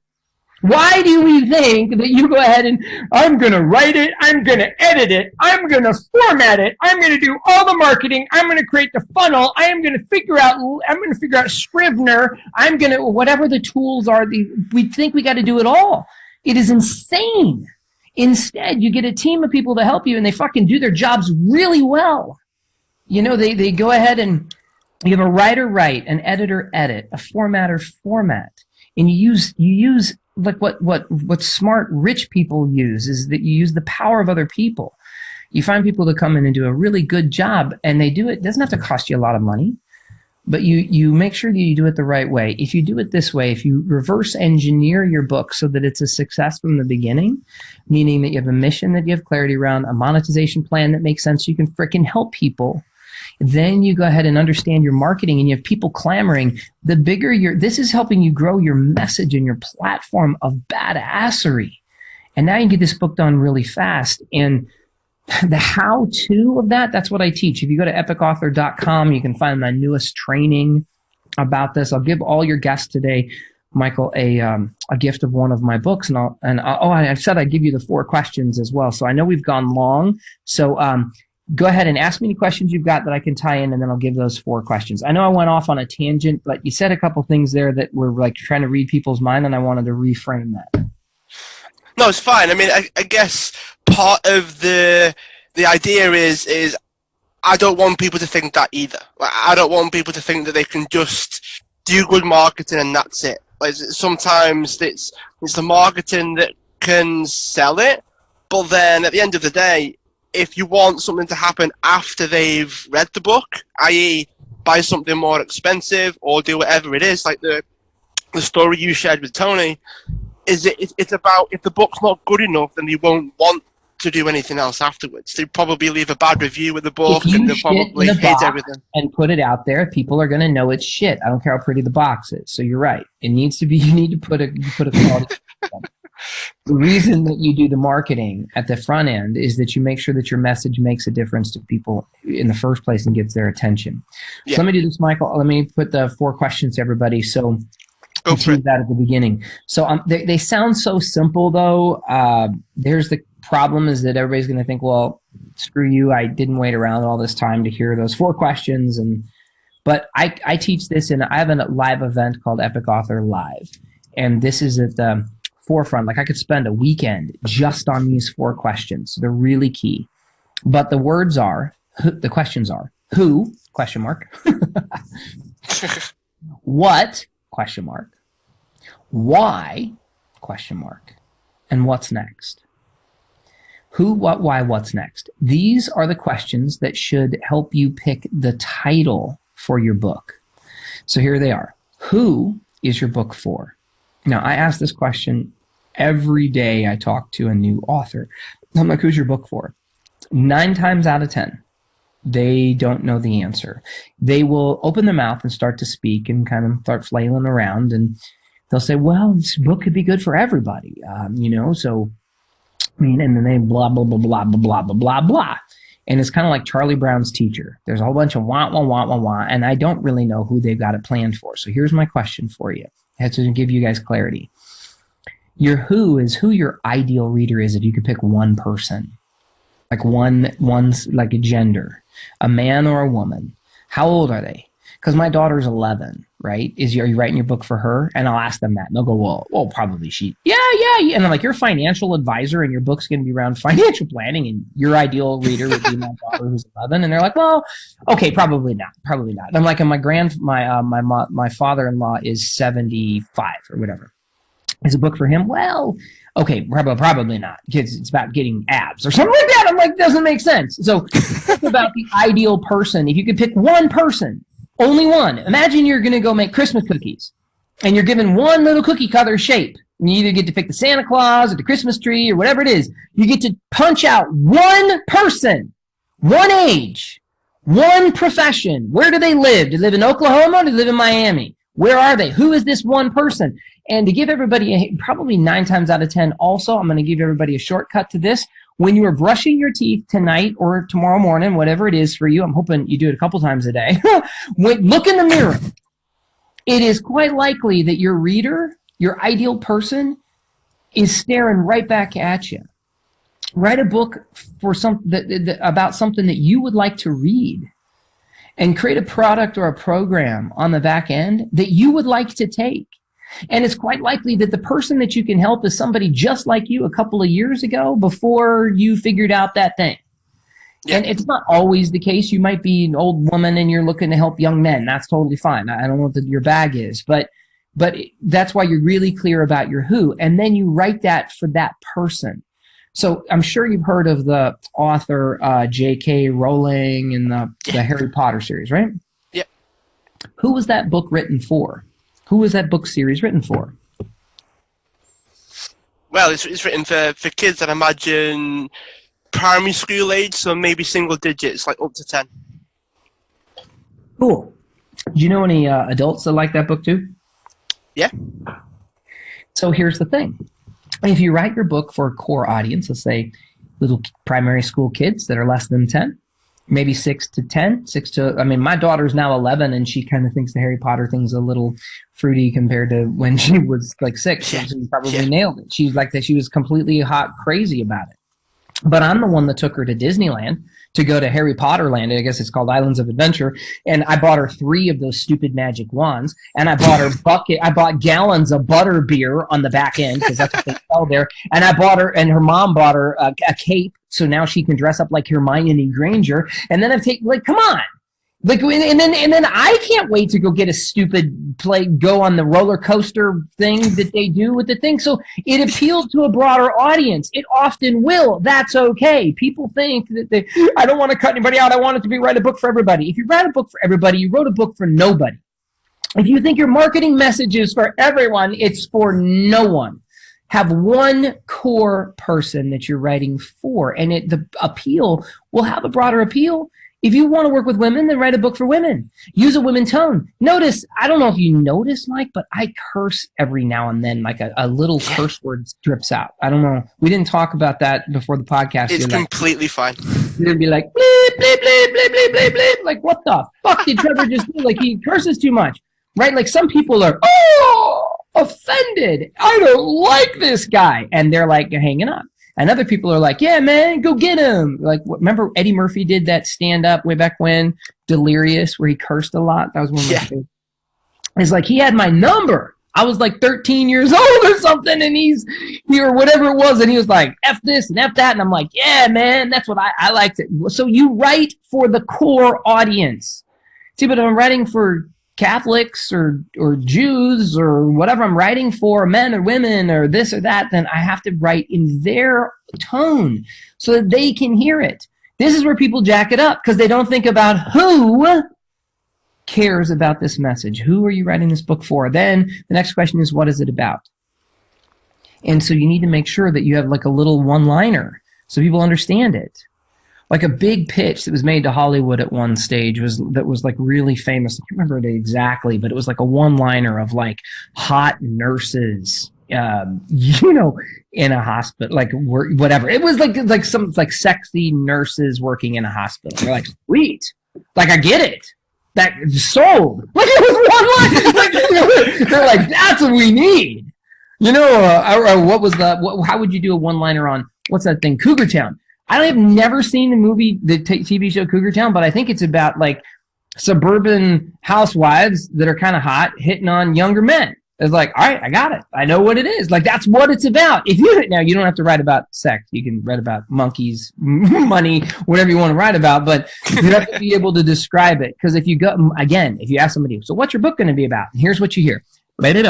Why do we think that you go ahead and I'm going to write it, I'm going to edit it, I'm going to format it, I'm going to do all the marketing, I'm going to create the funnel, I'm going to figure out Scrivener, I'm going to, whatever the tools are, we think we got to do it all. It is insane. Instead, you get a team of people to help you, and they fucking do their jobs really well. You know, they go ahead and you have a writer write, an editor edit, a formatter format, and you use like what smart rich people use is that you use the power of other people. You find people to come in and do a really good job, and they do it. It doesn't have to cost you a lot of money, but you make sure that you do it the right way. If you do it this way, if you reverse engineer your book so that it's a success from the beginning, meaning that you have a mission that you have clarity around, a monetization plan that makes sense so you can frickin' help people, then you go ahead and understand your marketing, and you have people clamoring. The bigger this is helping you grow your message and your platform of badassery. And now you can get this book done really fast. And the how-to of that's what I teach. If you go to epicauthor.com, you can find my newest training about this. I'll give all your guests today, Michael, a gift of one of my books. I said I'd give you the 4 questions as well. So I know we've gone long. So go ahead and ask me any questions you've got that I can tie in, and then I'll give those 4 questions. I know I went off on a tangent, but you said a couple things there that were like trying to read people's mind, and I wanted to reframe that. No, it's fine. I mean, I guess part of the idea is I don't want people to think that either. Like, I don't want people to think that they can just do good marketing and that's it. Like, sometimes it's the marketing that can sell it, but then at the end of the day, if you want something to happen after they've read the book, i.e. buy something more expensive or do whatever it is, like the story you shared with Tony, it's about if the book's not good enough, then you won't want to do anything else afterwards. They probably leave a bad review with the book, and they probably hate everything. And put it out there, people are going to know it's shit. I don't care how pretty the box is. So you're right. It needs to be. You need to put a quality. The reason that you do the marketing at the front end is that you make sure that your message makes a difference to people in the first place and gets their attention. Yeah. So let me do this, Michael. Let me put the 4 questions to everybody. So go for that at the beginning. So they sound so simple, though. There's the problem is that everybody's going to think, well, screw you. I didn't wait around all this time to hear those 4 questions. But I teach this, and I have a live event called Epic Author Live. And this is at the forefront. Like, I could spend a weekend just on these 4 questions. They're really key. But the questions are, who, question mark, what, question mark, why, question mark, and what's next. Who, what, why, what's next? These are the questions that should help you pick the title for your book. So here they are. Who is your book for? Now, I ask this question every day I talk to a new author. I'm like, who's your book for? 9 times out of 10, they don't know the answer. They will open their mouth and start to speak and kind of start flailing around, and they'll say, well, this book could be good for everybody, so, and then they blah, blah, blah, blah, blah, blah, blah, blah, blah. And it's kind of like Charlie Brown's teacher. There's a whole bunch of wah, wah, wah, wah, wah, and I don't really know who they've got it planned for. So here's my question for you. I have to give you guys clarity. Your who is who your ideal reader is if you could pick one person. Like one's like a gender, a man or a woman. How old are they? Because my daughter's 11, right? Are you writing your book for her? And I'll ask them that. And they'll go, well, probably she. Yeah. And I'm like, you're a financial advisor and your book's going to be around financial planning and your ideal reader would be my daughter who's 11. And they're like, well, okay, probably not. And I'm like, and my father-in-law is 75 or whatever. Is a book for him? Well, okay, probably not. Because it's about getting abs or something like that. I'm like, doesn't make sense. So think about the ideal person. If you could pick one person, only one. Imagine you're going to go make Christmas cookies, and you're given one little cookie cutter shape. And you either get to pick the Santa Claus or the Christmas tree or whatever it is. You get to punch out one person, one age, one profession. Where do they live? Do they live in Oklahoma or do they live in Miami? Where are they? Who is this one person? And to give everybody, probably 9 times out of 10 also, I'm going to give everybody a shortcut to this. When you are brushing your teeth tonight or tomorrow morning, whatever it is for you, I'm hoping you do it a couple times a day. Look in the mirror. It is quite likely that your reader, your ideal person, is staring right back at you. Write a book for about something that you would like to read, and create a product or a program on the back end that you would like to take. And it's quite likely that the person that you can help is somebody just like you a couple of years ago before you figured out that thing. Yeah. And it's not always the case. You might be an old woman and you're looking to help young men. That's totally fine. I don't know what your bag is, but that's why you're really clear about your who. And then you write that for that person. So I'm sure you've heard of the author J.K. Rowling and the Harry Potter series, right? Yeah. Who was that book written for? Who was that book series written for? Well, it's written for kids, I'd imagine primary school age, so maybe single digits, like up to 10. Cool. Do you know any adults that like that book too? Yeah. So here's the thing. If you write your book for a core audience, let's say little primary school kids that are less than 10, maybe 6 to 10, my daughter's now 11 and she kind of thinks the Harry Potter thing's a little fruity compared to when she was like 6. Yeah. So she probably nailed it. She's like that. She was completely hot crazy about it. But I'm the one that took her to Disneyland to go to Harry Potter Land. I guess it's called Islands of Adventure. And I bought her 3 of those stupid magic wands. And I bought her I bought gallons of butter beer on the back end because that's what they sell there. And I bought her, and her mom bought her a cape. So now she can dress up like Hermione Granger. And then I've taken, come on. And then I can't wait to go get a stupid go on the roller coaster thing that they do with the thing. So it appealed to a broader audience. It often will. That's okay. People think that I don't want to cut anybody out. I want it to write a book for everybody. If you write a book for everybody, you wrote a book for nobody. If you think your marketing message is for everyone, it's for no one. Have one core person that you're writing for, and the appeal will have a broader appeal. If you want to work with women, then write a book for women. Use a women tone. Notice, I don't know if you notice, Mike, but I curse every now and then, like a little curse word drips out. I don't know. We didn't talk about that before the podcast. It's completely fine. You're going to be like, bleep, bleep, bleep, bleep, bleep, bleep, bleep. Like, what the fuck did Trevor just do? Like, he curses too much, right? Like, some people are, offended. I don't like this guy. And they're like hanging up. And other people are like, yeah, man, go get him. Like, remember Eddie Murphy did that stand-up way back when, Delirious, where he cursed a lot? That was one of my favorites. It's like, he had my number. I was like 13 years old or something, and or whatever it was, and he was like, F this and F that. And I'm like, yeah, man, that's what I liked it. So you write for the core audience. See, but I'm writing for Catholics or Jews or whatever I'm writing for, men or women or this or that, then I have to write in their tone so that they can hear it. This is where people jack it up because they don't think about who cares about this message. Who are you writing this book for? Then the next question is, what is it about? And so you need to make sure that you have like a little one-liner so people understand it. Like a big pitch that was made to Hollywood at one stage was like really famous. I can't remember it exactly, but it was like a one-liner of like hot nurses, in a hospital, like whatever. It was like some sexy nurses working in a hospital. They're like, sweet, like I get it. That sold. Like it was one line. They're like, that's what we need. You know, what was how would you do a one-liner on, what's that thing, Cougar Town? I have never seen the movie, the TV show Cougar Town, but I think it's about like suburban housewives that are kind of hot hitting on younger men. It's like, all right, I got it. I know what it is. Like, that's what it's about. Now, you don't have to write about sex. You can write about monkeys, money, whatever you want to write about, but you have to be able to describe it. Because if you ask somebody, so what's your book going to be about? And here's what you hear. And you're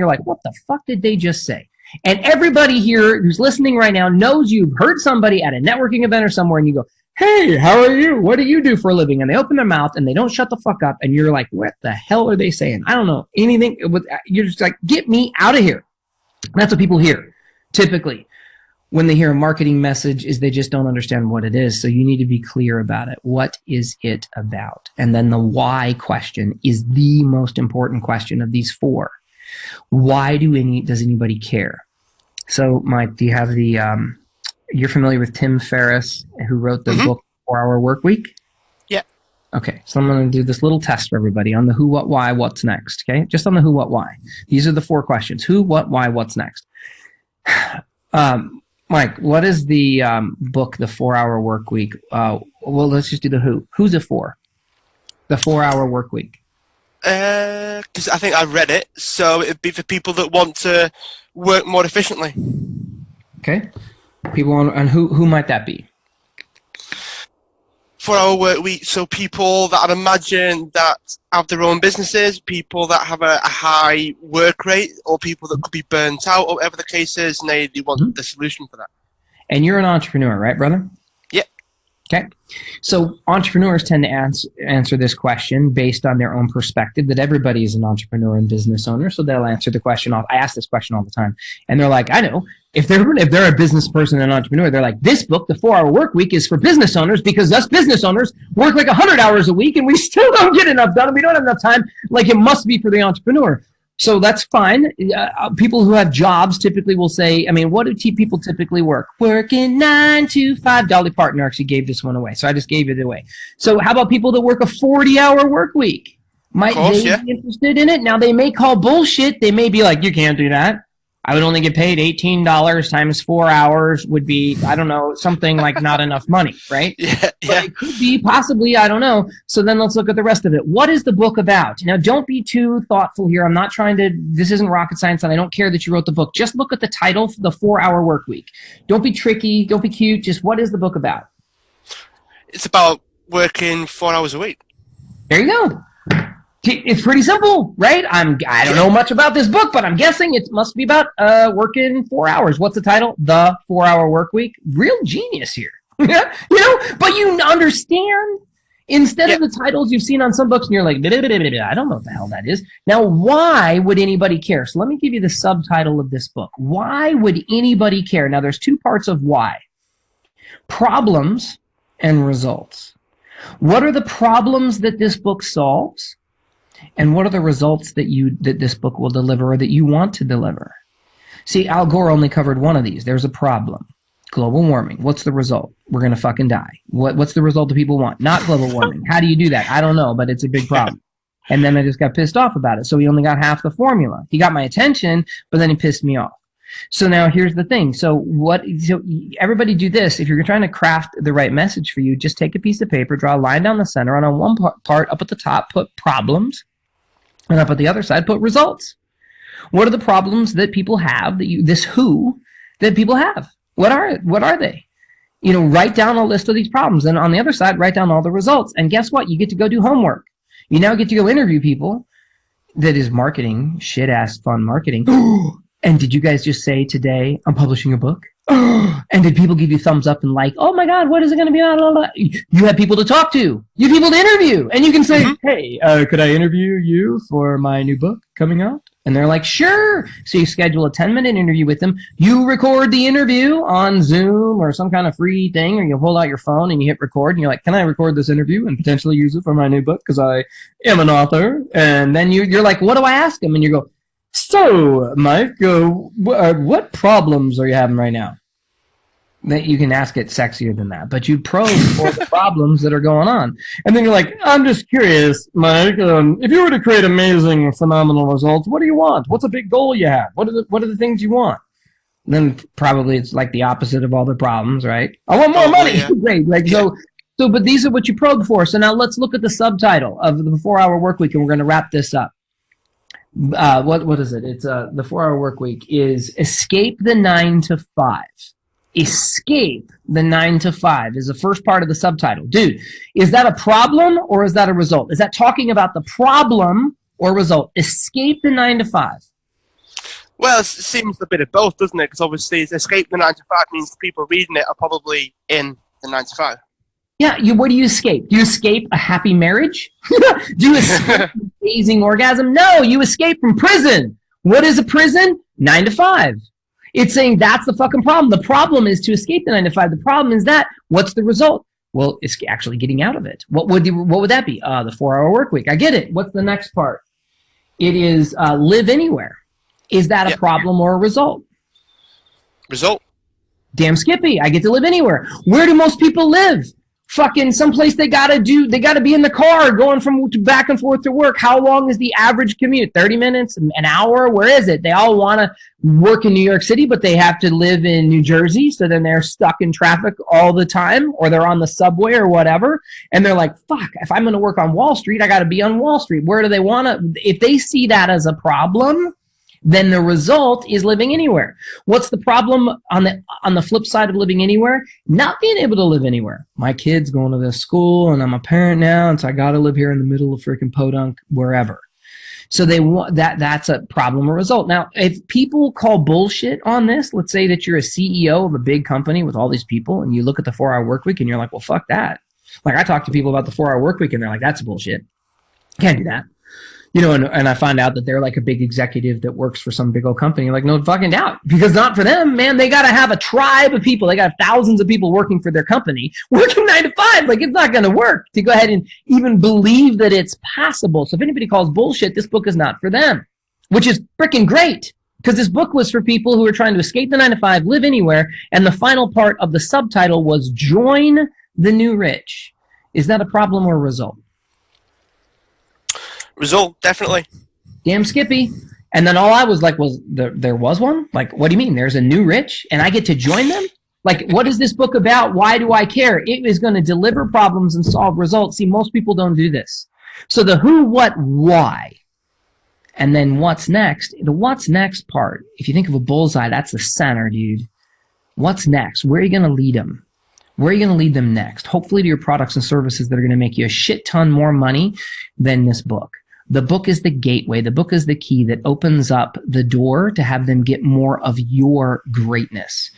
like, what the fuck did they just say? And everybody here who's listening right now knows you've heard somebody at a networking event or somewhere, and you go, hey, how are you? What do you do for a living? And they open their mouth and they don't shut the fuck up. And you're like, what the hell are they saying? I don't know anything. You're just like, get me out of here. That's what people hear. Typically, when they hear a marketing message, is they just don't understand what it is. So you need to be clear about it. What is it about? And then the why question is the most important question of these four. Why does anybody care? So, Mike, do you have the... You're familiar with Tim Ferriss, who wrote the book 4 Hour Workweek? Yeah. Okay, so I'm going to do this little test for everybody on the who, what, why, what's next, okay? Just on the who, what, why. These are the 4 questions. Who, what, why, what's next? Mike, what is the book, The 4 Hour Workweek? Well, let's just do the who. Who's it for? The 4 Hour Workweek. Because I think I read it, so it'd be for people that want to work more efficiently. Okay. People and who might that be? 4 Hour Work Week. So people that I'd imagine that have their own businesses, people that have a high work rate, or people that could be burnt out, or whatever the case is, and they want the solution for that. And you're an entrepreneur, right, brother? Yeah. Okay. So entrepreneurs tend to answer this question based on their own perspective, that everybody is an entrepreneur and business owner. So they'll answer the question. I ask this question all the time. And they're like, I know. If they're a business person and an entrepreneur, they're like, this book, The 4 Hour Workweek, is for business owners because us business owners work like 100 hours a week and we still don't get enough done and we don't have enough time. Like, it must be for the entrepreneur. So that's fine. People who have jobs typically will say, I mean, what do people typically work? Working 9 to 5. Dolly Parton actually gave this one away, so I just gave it away. So how about people that work a 40-hour work week? Might they be interested in it? Now, they may call bullshit. They may be like, you can't do that. I would only get paid $18 times 4 hours would be, I don't know, something like not enough money, right? Yeah. But it could be, possibly, I don't know. So then let's look at the rest of it. What is the book about? Now, don't be too thoughtful here. I'm not trying to, this isn't rocket science, and I don't care that you wrote the book. Just look at the title, The 4 Hour Workweek. Don't be tricky. Don't be cute. Just what is the book about? It's about working 4 hours a week. There you go. It's pretty simple, right? I don't know much about this book, but I'm guessing it must be about working 4 hours. What's the title? The 4 Hour Workweek. Real genius here. You know, but you understand, instead of the titles you've seen on some books and you're like, I don't know what the hell that is. Now, why would anybody care? So let me give you the subtitle of this book. Why would anybody care? Now, there's 2 parts of why. Problems and results. What are the problems that this book solves? And what are the results that this book will deliver, or that you want to deliver? See, Al Gore only covered one of these. There's a problem. Global warming. What's the result? We're going to fucking die. What's the result that people want? Not global warming. How do you do that? I don't know, but it's a big problem. And then I just got pissed off about it. So he only got half the formula. He got my attention, but then he pissed me off. So now here's the thing. So everybody do this. If you're trying to craft the right message for you, just take a piece of paper, draw a line down the center, and on one part up at the top, put problems. And up at the other side, put results. What are the problems that people have that people have? What are they? You know, write down a list of these problems. And on the other side, write down all the results. And guess what? You get to go do homework. You now get to go interview people. That is marketing, shit-ass fun marketing. And did you guys just say today, I'm publishing a book? And did people give you thumbs up and like, oh my God, what is it going to be? You have people to talk to. You have people to interview. And you can say, hey, could I interview you for my new book coming out? And they're like, sure. So you schedule a 10-minute interview with them. You record the interview on Zoom or some kind of free thing, or you pull out your phone and you hit record. And you're like, can I record this interview and potentially use it for my new book because I am an author? And then you're like, what do I ask them? And you go, so, Mike, what problems are you having right now? that you can ask it sexier than that, but you probe for the problems that are going on. And then you're like, I'm just curious, Mike, if you were to create amazing, phenomenal results, what do you want? What's a big goal you have? What are the things you want? And then probably it's like the opposite of all the problems, right? I want more money. Yeah. Great. Like, yeah. So, but these are what you probe for. So now let's look at the subtitle of the 4-Hour Workweek, and we're going to wrap this up. What is it? It's the 4-Hour Workweek is Escape the 9 to 5. Escape the 9 to 5 is the first part of the subtitle. Dude, is that a problem or is that a result? Is that talking about the problem or result? Escape the 9 to 5. Well, it seems a bit of both, doesn't it? Because obviously escape the 9 to 5 means the people reading it are probably in the 9 to 5. Yeah, what do you escape? Do you escape a happy marriage? Do you escape an amazing orgasm? No, you escape from prison. What is a prison? 9 to 5. It's saying that's the fucking problem. The problem is to escape the 9 to 5. The problem is that. What's the result? Well, it's actually getting out of it. What would that be? The 4-Hour Workweek. I get it. What's the next part? It is live anywhere. Is that a problem or a result? Result. Damn Skippy. I get to live anywhere. Where do most people live? Fucking someplace they gotta be in the car going from back and forth to work. How long is the average commute? 30 minutes? An hour? Where is it? They all want to work in New York City, but they have to live in New Jersey, so then they're stuck in traffic all the time, or they're on the subway or whatever, and they're like, fuck, if I'm going to work on Wall Street, I got to be on Wall Street. Where do they want to? If they see that as a problem, then the result is living anywhere. What's the problem on the flip side of living anywhere? Not being able to live anywhere. My kid's going to this school, and I'm a parent now, and so I got to live here in the middle of freaking Podunk, wherever. So they want that's a problem or result. Now, if people call bullshit on this, let's say that you're a CEO of a big company with all these people, and you look at the 4-Hour Workweek, and you're like, well, fuck that. Like, I talk to people about the 4-Hour Workweek, and they're like, that's bullshit. Can't do that. You know, and I find out that they're like a big executive that works for some big old company. Like, no fucking doubt. Because not for them, man. They got to have a tribe of people. They got thousands of people working for their company, working 9 to 5. Like, it's not going to work to go ahead and even believe that it's possible. So if anybody calls bullshit, this book is not for them, which is freaking great. Because this book was for people who are trying to escape the 9 to 5, live anywhere. And the final part of the subtitle was Join the New Rich. Is that a problem or a result? Result, definitely. Damn Skippy. And then all I was like, there was one? Like, what do you mean? There's a new rich and I get to join them? Like, what is this book about? Why do I care? It is going to deliver problems and solve results. See, most people don't do this. So the who, what, why. And then what's next? The what's next part, if you think of a bullseye, that's the center, dude. What's next? Where are you going to lead them? Where are you going to lead them next? Hopefully to your products and services that are going to make you a shit ton more money than this book. The book is the gateway. The book is the key that opens up the door to have them get more of your greatness.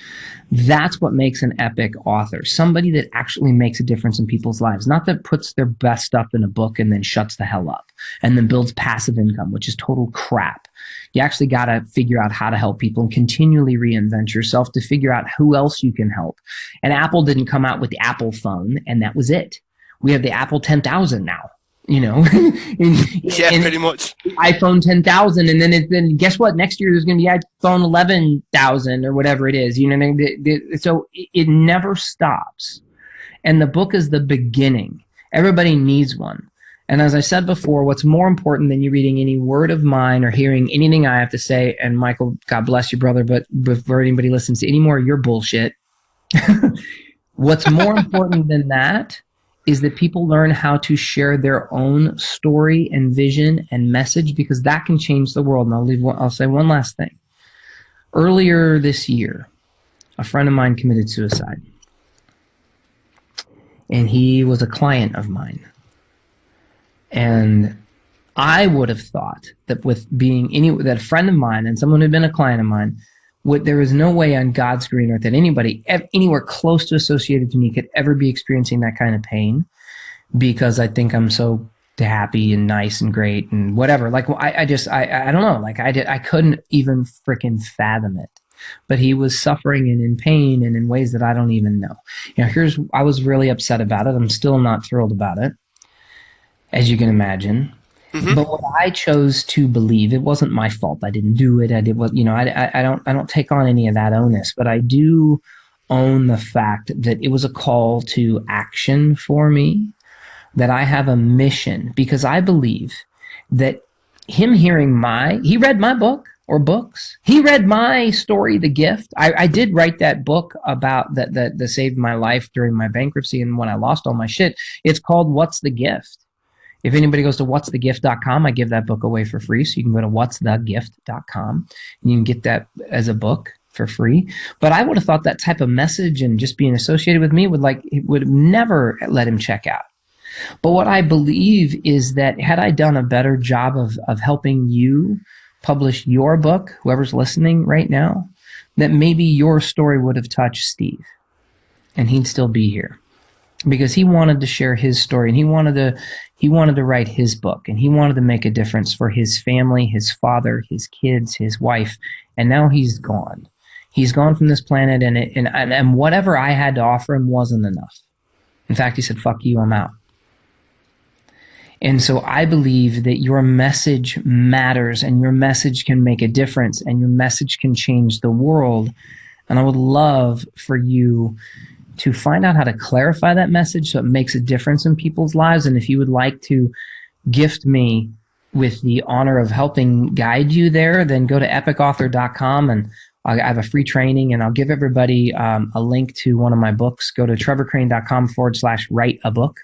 That's what makes an epic author. Somebody that actually makes a difference in people's lives. Not that puts their best stuff in a book and then shuts the hell up and then builds passive income, which is total crap. You actually got to figure out how to help people and continually reinvent yourself to figure out who else you can help. And Apple didn't come out with the Apple phone, and that was it. We have the Apple 10,000 now. You know, yeah, pretty much. iPhone 10,000, and then guess what? Next year there's going to be iPhone 11,000 or whatever it is. You know, so it never stops. And the book is the beginning. Everybody needs one. And as I said before, what's more important than you reading any word of mine or hearing anything I have to say? And Michael, God bless you, brother, but before anybody listens to any more of your bullshit, what's more important than that is that people learn how to share their own story and vision and message, because that can change the world. And I'll say one last thing. Earlier this year, a friend of mine committed suicide. And he was a client of mine. And I would have thought that with being that a friend of mine and someone who had been a client of mine, there is no way on God's green earth that anybody anywhere close to associated to me could ever be experiencing that kind of pain, because I think I'm so happy and nice and great and whatever. Like, I don't know. Like, I couldn't even freaking fathom it. But he was suffering and in pain and in ways that I don't even know. You know, I was really upset about it. I'm still not thrilled about it, as you can imagine. Mm-hmm. But what I chose to believe, it wasn't my fault. I didn't do it. I don't take on any of that onus, but I do own the fact that it was a call to action for me, that I have a mission, because I believe that him he read my book or books. He read my story, The Gift. I did write that book about that saved my life during my bankruptcy and when I lost all my shit. It's called What's the Gift? If anybody goes to whatsthegift.com, I give that book away for free. So you can go to whatsthegift.com and you can get that as a book for free. But I would have thought that type of message and just being associated with me would never let him check out. But what I believe is that had I done a better job of helping you publish your book, whoever's listening right now, that maybe your story would have touched Steve and he'd still be here, because he wanted to share his story and he wanted to write his book, and he wanted to make a difference for his family, his father, his kids, his wife, and now he's gone. He's gone from this planet, and whatever I had to offer him wasn't enough. In fact, he said, "Fuck you, I'm out." And so I believe that your message matters, and your message can make a difference, and your message can change the world. And I would love for you to find out how to clarify that message so it makes a difference in people's lives. And if you would like to gift me with the honor of helping guide you there, then go to epicauthor.com, and I have a free training, and I'll give everybody a link to one of my books. Go to trevorcrane.com/write a book.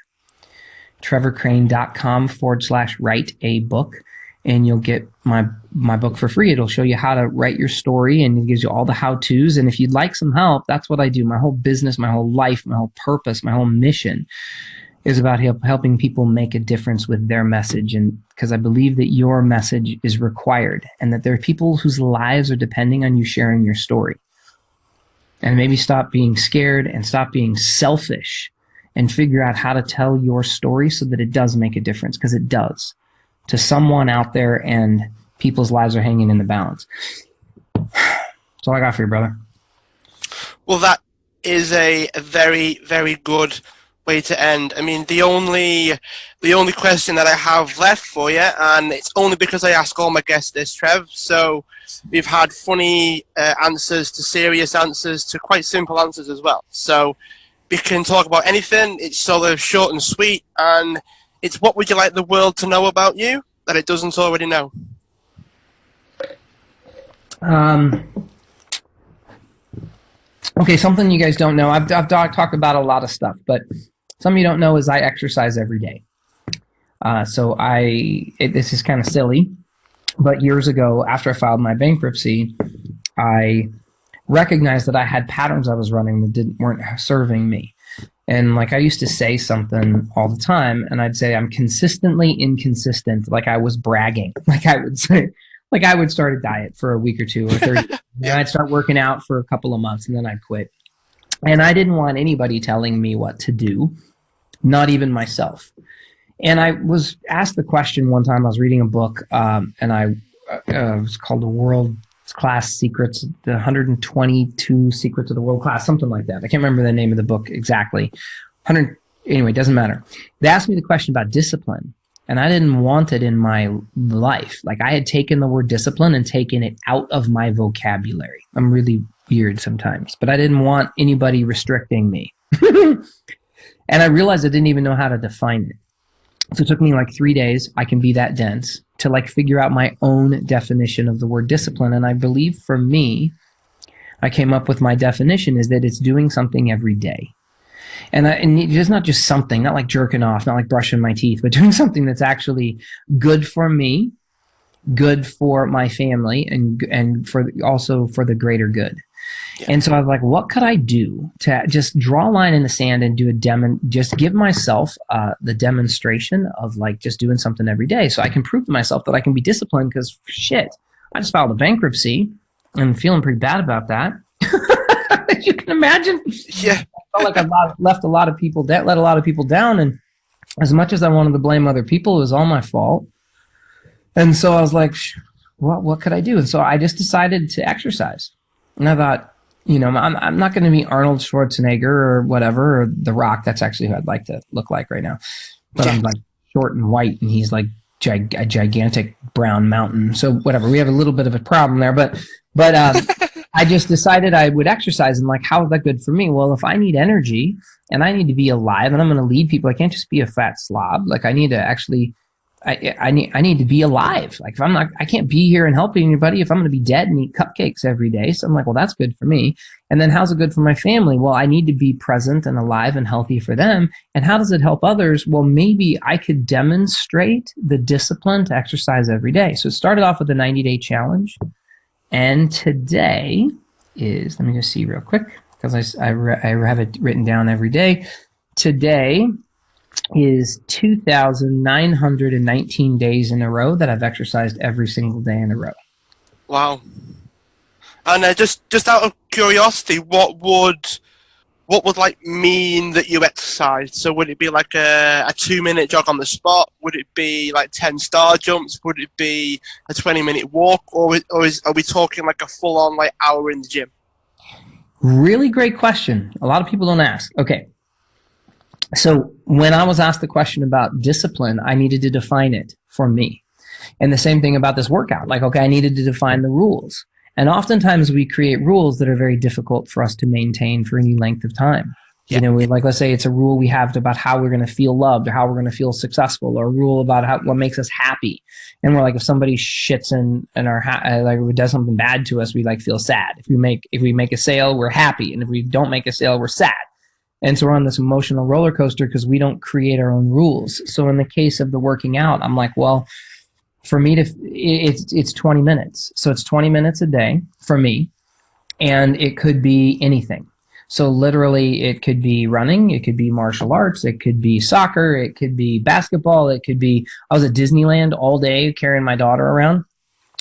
trevorcrane.com/write a book, and you'll get my book for free. It'll show you how to write your story, and it gives you all the how-tos. And if you'd like some help, that's what I do. My whole business, my whole life, my whole purpose, my whole mission is about helping people make a difference with their message. And because I believe that your message is required, and that there are people whose lives are depending on you sharing your story. And maybe stop being scared and stop being selfish, and figure out how to tell your story so that it does make a difference, because it does to someone out there, and people's lives are hanging in the balance. That's all I got for you, brother. Well, that is a very, very good way to end. I mean, the only question that I have left for you, and it's only because I ask all my guests this, Trev. So we've had funny answers to serious answers to quite simple answers as well. So we can talk about anything. It's sort of short and sweet, and it's what would you like the world to know about you that it doesn't already know? Okay, something you guys don't know. I've talked about a lot of stuff, but something you don't know is I exercise every day. This is kind of silly, but years ago, after I filed my bankruptcy, I recognized that I had patterns I was running that weren't serving me. And like I used to say something all the time, and I'd say I'm consistently inconsistent, like I was bragging. Like I would say, like I would start a diet for a week or 2 or 30, and I'd start working out for a couple of months, and then I'd quit. And I didn't want anybody telling me what to do, not even myself. And I was asked the question one time. I was reading a book, and it was called The World Class Secrets, the 122 Secrets of the World Class, something like that. I can't remember the name of the book exactly. Anyway, it doesn't matter. They asked me the question about discipline, and I didn't want it in my life. Like I had taken the word discipline and taken it out of my vocabulary. I'm really weird sometimes, but I didn't want anybody restricting me. And I realized I didn't even know how to define it. So it took me like 3 days, I can be that dense, to like figure out my own definition of the word discipline. And I believe for me, I came up with my definition is that it's doing something every day. And it's not just something, not like jerking off, not like brushing my teeth, but doing something that's actually good for me, good for my family, and also for the greater good. Yeah. And so I was like, what could I do to just draw a line in the sand and do just give myself the demonstration of like just doing something every day so I can prove to myself that I can be disciplined, because shit, I just filed a bankruptcy and feeling pretty bad about that. You can imagine. Yeah. I felt like I let a lot of people down. And as much as I wanted to blame other people, it was all my fault. And so I was like, what could I do? And so I just decided to exercise. And I thought, I'm not going to be Arnold Schwarzenegger or whatever, or The Rock. That's actually who I'd like to look like right now. But I'm like short and white, and he's like a gigantic brown mountain. So whatever, we have a little bit of a problem there. But I just decided I would exercise, and like, how is that good for me? Well, if I need energy and I need to be alive and I'm going to lead people, I can't just be a fat slob. Like I need to actually, I need to be alive. Like if I'm not, I can't be here and helping anybody if I'm going to be dead and eat cupcakes every day. So I'm like, well, that's good for me. And then how's it good for my family? Well, I need to be present and alive and healthy for them. And how does it help others? Well, maybe I could demonstrate the discipline to exercise every day. So it started off with a 90-day challenge. And today is, let me just see real quick, because I have it written down every day. Today is 2,919 days in a row that I've exercised every single day in a row. Wow. And just out of curiosity, what would like mean that you exercised? So would it be like a 2-minute jog on the spot? Would it be like 10 star jumps? Would it be a 20-minute walk? Or are we talking like a full-on like hour in the gym? Really great question. A lot of people don't ask. Okay. So when I was asked the question about discipline, I needed to define it for me. And the same thing about this workout. Like, okay, I needed to define the rules. And oftentimes we create rules that are very difficult for us to maintain for any length of time. Yeah. You know, like, let's say it's a rule we have about how we're going to feel loved or how we're going to feel successful, or a rule about what makes us happy. And we're like, if somebody shits in our, like does something bad to us, we like feel sad. If we make a sale, we're happy. And if we don't make a sale, we're sad. And so we're on this emotional roller coaster because we don't create our own rules. So in the case of the working out, I'm like, well, for me it's 20 minutes. So it's 20 minutes a day for me, and it could be anything. So literally it could be running, it could be martial arts, it could be soccer, it could be basketball, it could be, I was at Disneyland all day carrying my daughter around.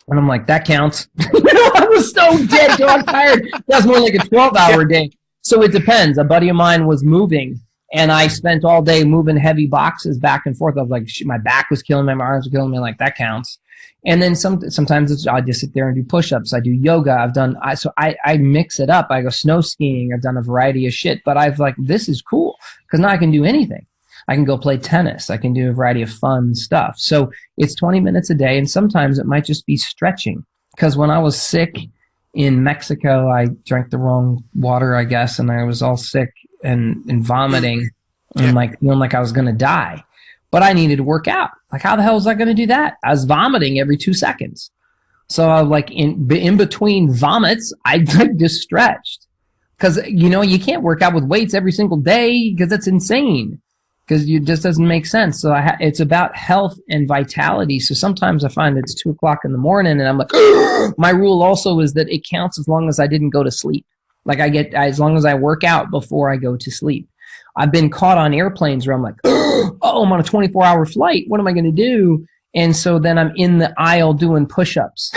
And I'm like, that counts. I was so dead, dog tired. That was more like a 12-hour day. So it depends. A buddy of mine was moving, and I spent all day moving heavy boxes back and forth. I was like, my back was killing me, my arms were killing me. Like, that counts. And then sometimes I just sit there and do push-ups. I do yoga. I mix it up. I go snow skiing. I've done a variety of shit. But I've like, this is cool because now I can do anything. I can go play tennis. I can do a variety of fun stuff. So it's 20 minutes a day, and sometimes it might just be stretching. Because when I was sick in Mexico, I drank the wrong water, I guess, and I was all sick and vomiting and like feeling like I was going to die. But I needed to work out. Like, how the hell was I going to do that? I was vomiting every 2 seconds. So I was like, in between vomits, I just stretched. Because, you know, you can't work out with weights every single day because that's insane. Because it just doesn't make sense. So it's about health and vitality. So sometimes I find it's 2 o'clock in the morning and I'm like, my rule also is that it counts as long as I didn't go to sleep. Like as long as I work out before I go to sleep. I've been caught on airplanes where I'm like, oh, I'm on a 24-hour flight. What am I going to do? And so then I'm in the aisle doing push-ups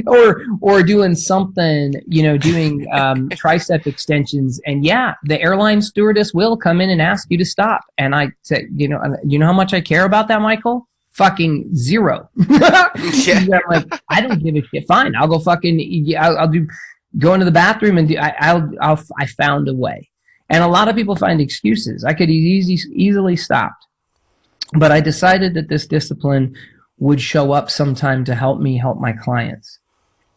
or doing something, you know, doing tricep extensions. And yeah, the airline stewardess will come in and ask you to stop. And I say, you know how much I care about that, Michael? Fucking zero. I'm like, I don't give a shit. Fine, I'll go fucking. I'll do. Go into the bathroom and I found a way. And a lot of people find excuses. I could easily stopped. But I decided that this discipline would show up sometime to help me help my clients.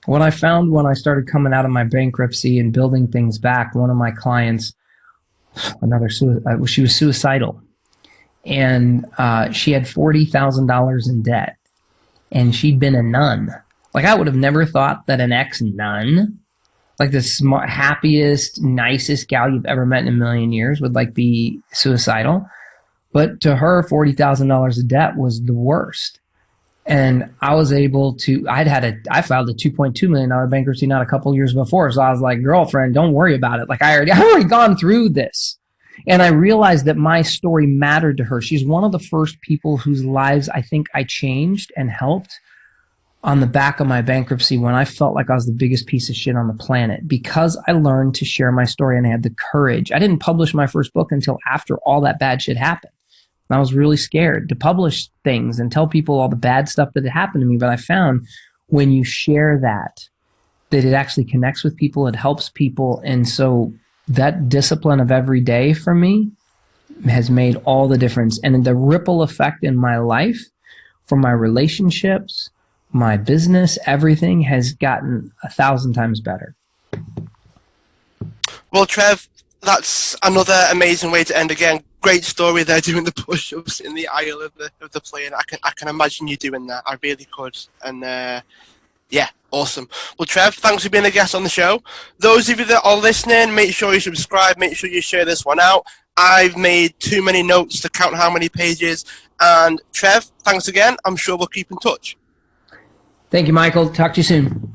What I found when I started coming out of my bankruptcy and building things back, one of my clients, she was suicidal. And she had $40,000 in debt. And she'd been a nun. Like, I would have never thought that an ex-nun, like the happiest, nicest gal you've ever met in a million years, would like be suicidal. But to her, $40,000 of debt was the worst. And I was able to, I filed a $2.2 million bankruptcy not a couple years before. So I was like, girlfriend, don't worry about it. Like, I've already gone through this. And I realized that my story mattered to her. She's one of the first people whose lives I think I changed and helped on the back of my bankruptcy when I felt like I was the biggest piece of shit on the planet, because I learned to share my story and I had the courage. I didn't publish my first book until after all that bad shit happened. And I was really scared to publish things and tell people all the bad stuff that had happened to me. But I found when you share that it actually connects with people, it helps people. And so that discipline of every day for me has made all the difference. And the ripple effect in my life, for my relationships, my business, everything has gotten 1,000 times better. Well, Trev, that's another amazing way to end again. Great story there, doing the push-ups in the aisle of the plane. I can imagine you doing that. I really could. And yeah, awesome. Well, Trev, thanks for being a guest on the show. Those of you that are listening, make sure you subscribe. Make sure you share this one out. I've made too many notes to count how many pages. And Trev, thanks again. I'm sure we'll keep in touch. Thank you, Michael. Talk to you soon.